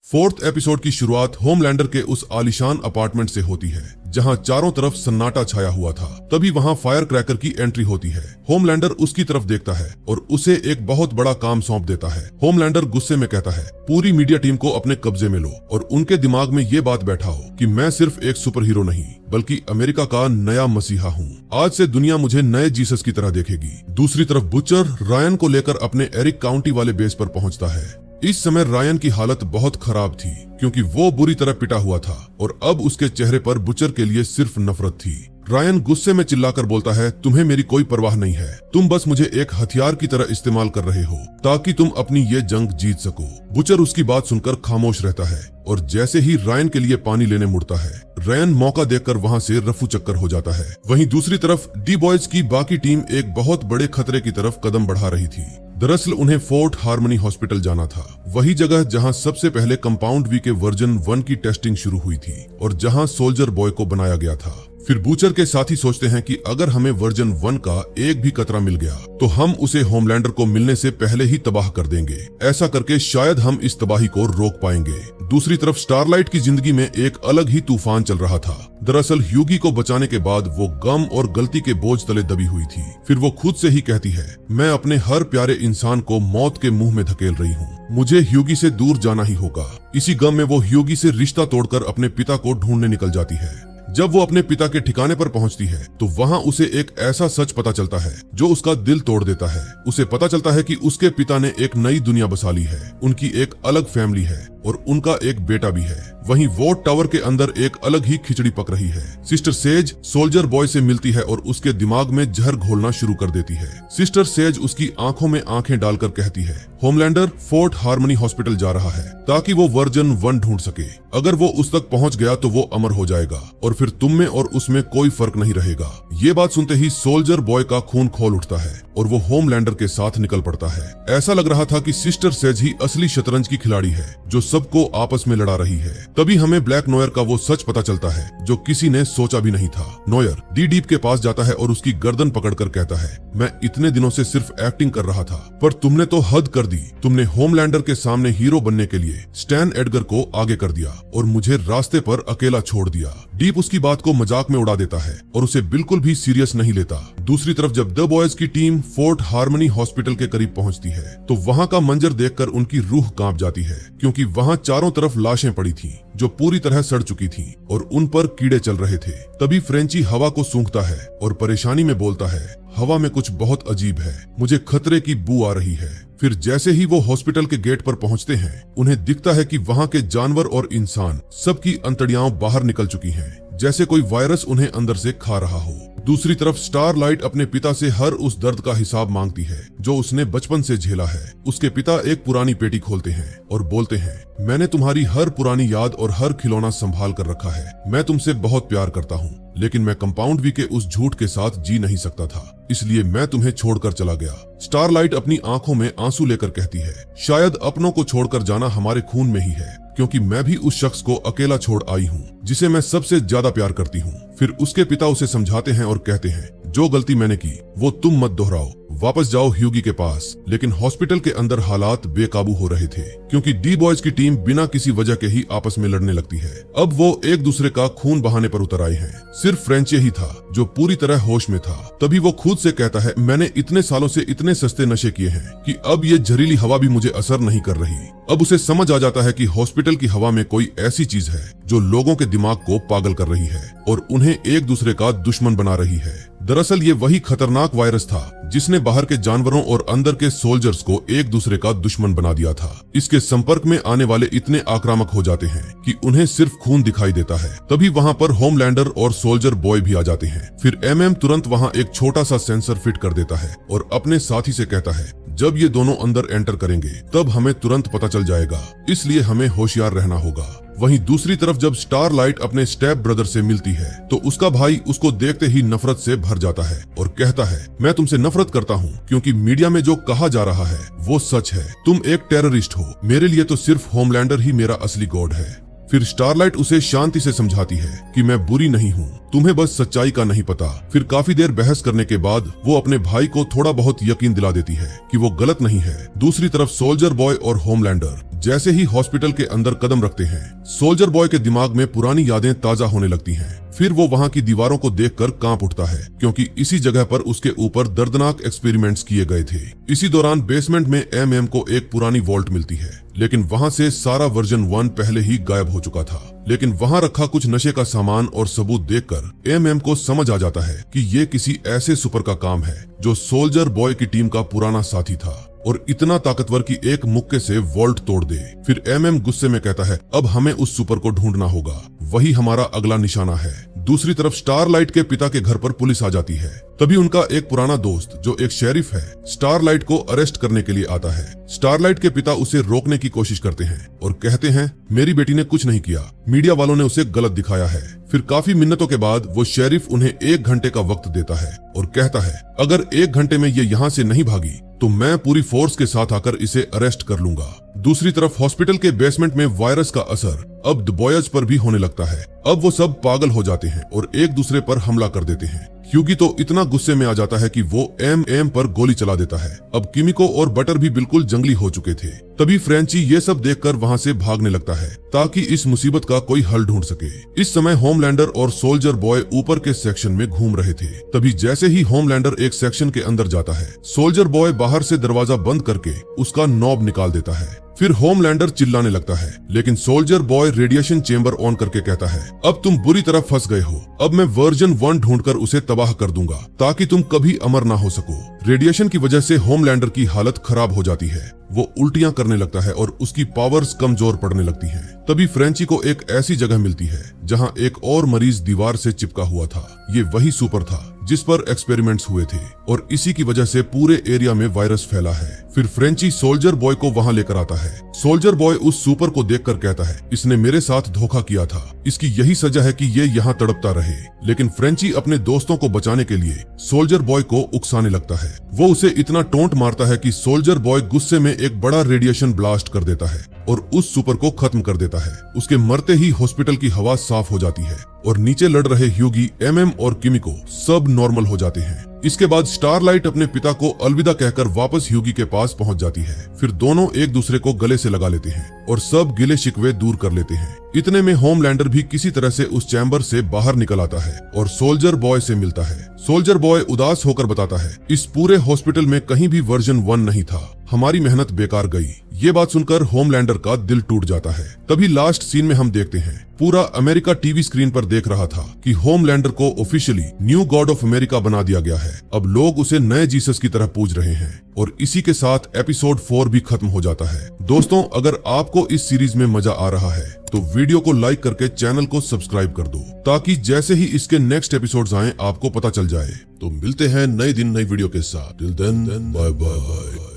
फोर्थ एपिसोड की शुरुआत होमलैंडर के उस आलीशान अपार्टमेंट से होती है जहां चारों तरफ सन्नाटा छाया हुआ था। तभी वहां फायर क्रैकर की एंट्री होती है। होमलैंडर उसकी तरफ देखता है और उसे एक बहुत बड़ा काम सौंप देता है। होमलैंडर गुस्से में कहता है, पूरी मीडिया टीम को अपने कब्जे में लो और उनके दिमाग में ये बात बैठाओ कि मैं सिर्फ एक सुपर हीरो नहीं बल्कि अमेरिका का नया मसीहा हूँ। आज से दुनिया मुझे नए जीसस की तरह देखेगी। दूसरी तरफ बुचर रायन को लेकर अपने एरिक काउंटी वाले बेस पर पहुंचता है। इस समय रायन की हालत बहुत खराब थी क्योंकि वो बुरी तरह पिटा हुआ था और अब उसके चेहरे पर बुचर के लिए सिर्फ नफरत थी। रायन गुस्से में चिल्लाकर बोलता है, तुम्हें मेरी कोई परवाह नहीं है, तुम बस मुझे एक हथियार की तरह इस्तेमाल कर रहे हो ताकि तुम अपनी ये जंग जीत सको। बुचर उसकी बात सुनकर खामोश रहता है और जैसे ही रायन के लिए पानी लेने मुड़ता है, रायन मौका देखकर वहां से रफू चक्कर हो जाता है। वहीं दूसरी तरफ डी बॉयज की बाकी टीम एक बहुत बड़े खतरे की तरफ कदम बढ़ा रही थी। दरअसल उन्हें फोर्ट हार्मनी हॉस्पिटल जाना था, वही जगह जहां सबसे पहले कंपाउंड वी के वर्जन 1 की टेस्टिंग शुरू हुई थी और जहां सोल्जर बॉय को बनाया गया था। फिर बूचर के साथी सोचते हैं कि अगर हमें वर्जन 1 का एक भी कतरा मिल गया तो हम उसे होमलैंडर को मिलने से पहले ही तबाह कर देंगे। ऐसा करके शायद हम इस तबाही को रोक पाएंगे। दूसरी तरफ स्टारलाइट की जिंदगी में एक अलग ही तूफान चल रहा था। दरअसल ह्यूगी को बचाने के बाद वो गम और गलती के बोझ तले दबी हुई थी। फिर वो खुद से ही कहती है, मैं अपने हर प्यारे इंसान को मौत के मुंह में धकेल रही हूँ, मुझे ह्यूगी से दूर जाना ही होगा। इसी गम में वो ह्यूगी से रिश्ता तोड़कर अपने पिता को ढूंढने निकल जाती है। जब वो अपने पिता के ठिकाने पर पहुंचती है तो वहां उसे एक ऐसा सच पता चलता है जो उसका दिल तोड़ देता है। उसे पता चलता है कि उसके पिता ने एक नई दुनिया बसा ली है, उनकी एक अलग फैमिली है और उनका एक बेटा भी है। वहीं वॉट टावर के अंदर एक अलग ही खिचड़ी पक रही है। सिस्टर सेज सोल्जर बॉय से मिलती है और उसके दिमाग में जहर घोलना शुरू कर देती है। सिस्टर सेज उसकी आंखों में आंखें डालकर कहती है, होमलैंडर फोर्ट हार्मनी हॉस्पिटल जा रहा है ताकि वो वर्जन 1 ढूंढ सके। अगर वो उस तक पहुंच गया तो वो अमर हो जाएगा और फिर तुम में और उसमें कोई फर्क नहीं रहेगा। ये बात सुनते ही सोल्जर बॉय का खून खोल उठता है और वो होमलैंडर के साथ निकल पड़ता है। ऐसा लग रहा था कि सिस्टर सेज ही असली शतरंज की खिलाड़ी है जो सबको आपस में लड़ा रही है। तभी हमें ब्लैक नोयर का वो सच पता चलता है जो किसी ने सोचा भी नहीं था। नोयर डी डीप के पास जाता है और उसकी गर्दन पकड़कर कहता है, मैं इतने दिनों से सिर्फ एक्टिंग कर रहा था, पर तुमने तो हद कर दी। तुमने होमलैंडर के सामने हीरो बनने के लिए स्टैन एडगर को आगे कर दिया और मुझे रास्ते पर अकेला छोड़ दिया। डीप उसकी बात को मजाक में उड़ा देता है और उसे बिल्कुल भी सीरियस नहीं लेता। दूसरी तरफ जब द बॉयज की टीम फोर्ट हार्मनी हॉस्पिटल के करीब पहुंचती है तो वहां का मंजर देखकर उनकी रूह कांप जाती है, क्योंकि वहां चारों तरफ लाशें पड़ी थीं जो पूरी तरह सड़ चुकी थीं और उन पर कीड़े चल रहे थे। तभी फ्रेंची हवा को सूंघता है और परेशानी में बोलता है, हवा में कुछ बहुत अजीब है, मुझे खतरे की बू आ रही है। फिर जैसे ही वो हॉस्पिटल के गेट पर पहुंचते हैं, उन्हें दिखता है कि वहां के जानवर और इंसान सबकी अंतड़ियां बाहर निकल चुकी हैं, जैसे कोई वायरस उन्हें अंदर से खा रहा हो। दूसरी तरफ स्टारलाइट अपने पिता से हर उस दर्द का हिसाब मांगती है जो उसने बचपन से झेला है। उसके पिता एक पुरानी पेटी खोलते हैं और बोलते हैं, मैंने तुम्हारी हर पुरानी याद और हर खिलौना संभाल कर रखा है। मैं तुमसे बहुत प्यार करता हूँ, लेकिन मैं कंपाउंड वी के उस झूठ के साथ जी नहीं सकता था, इसलिए मैं तुम्हें छोड़कर चला गया। स्टारलाइट अपनी आंखों में आंसू लेकर कहती है, शायद अपनों को छोड़कर जाना हमारे खून में ही है, क्योंकि मैं भी उस शख्स को अकेला छोड़ आई हूँ जिसे मैं सबसे ज्यादा प्यार करती हूँ। फिर उसके पिता उसे समझाते हैं और कहते हैं, जो गलती मैंने की वो तुम मत दोहराओ, वापस जाओ ह्यूगी के पास। लेकिन हॉस्पिटल के अंदर हालात बेकाबू हो रहे थे, क्योंकि डी बॉयज की टीम बिना किसी वजह के ही आपस में लड़ने लगती है। अब वो एक दूसरे का खून बहाने पर उतर आए हैं। सिर्फ फ्रेंचे ही था जो पूरी तरह होश में था। तभी वो खुद से कहता है, मैंने इतने सालों से इतने सस्ते नशे किए हैं कि अब ये जहरीली हवा भी मुझे असर नहीं कर रही। अब उसे समझ आ जाता है कि हॉस्पिटल की हवा में कोई ऐसी चीज है जो लोगों के दिमाग को पागल कर रही है और उन्हें एक दूसरे का दुश्मन बना रही है। दरअसल ये वही खतरनाक वायरस था जिसने बाहर के जानवरों और अंदर के सोल्जर्स को एक दूसरे का दुश्मन बना दिया था। इसके संपर्क में आने वाले इतने आक्रामक हो जाते हैं कि उन्हें सिर्फ खून दिखाई देता है। तभी वहां पर होमलैंडर और सोल्जर बॉय भी आ जाते हैं। फिर एमएम तुरंत वहां एक छोटा सा सेंसर फिट कर देता है और अपने साथी से कहता है, जब ये दोनों अंदर एंटर करेंगे तब हमें तुरंत पता चल जाएगा, इसलिए हमें होशियार रहना होगा। वहीं दूसरी तरफ जब स्टारलाइट अपने स्टेप ब्रदर से मिलती है तो उसका भाई उसको देखते ही नफरत से भर जाता है और कहता है, मैं तुमसे नफरत करता हूँ क्योंकि मीडिया में जो कहा जा रहा है वो सच है। तुम एक टेररिस्ट हो, मेरे लिए तो सिर्फ होमलैंडर ही मेरा असली गॉड है। फिर स्टारलाइट उसे शांति से समझाती है कि मैं बुरी नहीं हूँ, तुम्हें बस सच्चाई का नहीं पता। फिर काफी देर बहस करने के बाद वो अपने भाई को थोड़ा बहुत यकीन दिला देती है कि वो गलत नहीं है। दूसरी तरफ सोल्जर बॉय और होमलैंडर जैसे ही हॉस्पिटल के अंदर कदम रखते हैं, सोल्जर बॉय के दिमाग में पुरानी यादें ताजा होने लगती हैं। फिर वो वहां की दीवारों को देखकर कांप उठता है, क्योंकि इसी जगह पर उसके ऊपर दर्दनाक एक्सपेरिमेंट्स किए गए थे। इसी दौरान बेसमेंट में एमएम को एक पुरानी वॉल्ट मिलती है, लेकिन वहां से सारा वर्जन 1 पहले ही गायब हो चुका था। लेकिन वहां रखा कुछ नशे का सामान और सबूत देखकर एमएम को समझ आ जाता है कि ये किसी ऐसे सुपर का काम है जो सोल्जर बॉय की टीम का पुराना साथी था और इतना ताकतवर कि एक मुक्के से वॉल्ट तोड़ दे। फिर एमएम गुस्से में कहता है, अब हमें उस सुपर को ढूंढना होगा, वही हमारा अगला निशाना है। दूसरी तरफ स्टारलाइट के पिता के घर पर पुलिस आ जाती है। तभी उनका एक पुराना दोस्त जो एक शेरिफ है, स्टारलाइट को अरेस्ट करने के लिए आता है। स्टारलाइट के पिता उसे रोकने की कोशिश करते हैं और कहते हैं, मेरी बेटी ने कुछ नहीं किया, मीडिया वालों ने उसे गलत दिखाया है। फिर काफी मिन्नतों के बाद वो शेरिफ उन्हें 1 घंटे का वक्त देता है और कहता है, अगर 1 घंटे में ये यहाँ से नहीं भागी तो मैं पूरी फोर्स के साथ आकर इसे अरेस्ट कर लूंगा। दूसरी तरफ हॉस्पिटल के बेसमेंट में वायरस का असर अब द बॉयज पर भी होने लगता है। अब वो सब पागल हो जाते हैं और एक दूसरे पर हमला कर देते हैं। ह्यूगी तो इतना गुस्से में आ जाता है कि वो एमएम पर गोली चला देता है। अब किमिको और बटर भी बिल्कुल जंगली हो चुके थे। तभी फ्रेंची ये सब देखकर वहां से भागने लगता है ताकि इस मुसीबत का कोई हल ढूंढ सके। इस समय होमलैंडर और सोल्जर बॉय ऊपर के सेक्शन में घूम रहे थे। तभी जैसे ही होमलैंडर एक सेक्शन के अंदर जाता है, सोल्जर बॉय बाहर से दरवाजा बंद करके उसका नॉब निकाल देता है फिर होमलैंडर चिल्लाने लगता है, लेकिन soldier boy radiation chamber on करके कहता है, अब तुम बुरी तरह फंस गए हो। अब मैं वर्जन 1 ढूंढकर उसे तबाह कर दूंगा ताकि तुम कभी अमर ना हो सको। रेडिएशन की वजह से होमलैंडर की हालत खराब हो जाती है। वो उल्टियां करने लगता है और उसकी पावर्स कमजोर पड़ने लगती हैं। तभी फ्रेंची को एक ऐसी जगह मिलती है जहां एक और मरीज दीवार से चिपका हुआ था। ये वही सुपर था जिस पर एक्सपेरिमेंट्स हुए थे और इसी की वजह से पूरे एरिया में वायरस फैला है। फिर फ्रेंची सोल्जर बॉय को वहां लेकर आता है। सोल्जर बॉय उस सुपर को देखकर कहता है, इसने मेरे साथ धोखा किया था, इसकी यही सजा है कि ये यहाँ तड़पता रहे। लेकिन फ्रेंची अपने दोस्तों को बचाने के लिए सोल्जर बॉय को उकसाने लगता है। वो उसे इतना टोंट मारता है कि सोल्जर बॉय गुस्से में एक बड़ा रेडिएशन ब्लास्ट कर देता है और उस सुपर को खत्म कर देता है। उसके मरते ही हॉस्पिटल की हवा साफ हो जाती है और नीचे लड़ रहे ह्यूगी, एमएम और किमिको सब नॉर्मल हो जाते हैं। इसके बाद स्टारलाइट अपने पिता को अलविदा कहकर वापस ह्यूगी के पास पहुंच जाती है। फिर दोनों एक दूसरे को गले से लगा लेते हैं और सब गिले शिकवे दूर कर लेते हैं। इतने में होमलैंडर भी किसी तरह से उस चैम्बर से बाहर निकल आता है और सोल्जर बॉय से मिलता है। सोल्जर बॉय उदास होकर बताता है, इस पूरे हॉस्पिटल में कहीं भी वर्जन 1 नहीं था, हमारी मेहनत बेकार गई। ये बात सुनकर होमलैंडर का दिल टूट जाता है। तभी लास्ट सीन में हम देखते हैं पूरा अमेरिका टीवी स्क्रीन पर देख रहा था कि होमलैंडर को officially new God of America बना दिया गया है। अब लोग उसे नए जीसस की तरह पूज रहे हैं और इसी के साथ एपिसोड 4 भी खत्म हो जाता है। दोस्तों, अगर आपको इस सीरीज में मजा आ रहा है तो वीडियो को लाइक करके चैनल को सब्सक्राइब कर दो ताकि जैसे ही इसके नेक्स्ट एपिसोड्स आएं आपको पता चल जाए। तो मिलते हैं नए दिन नई वीडियो के साथ। Till then bye bye.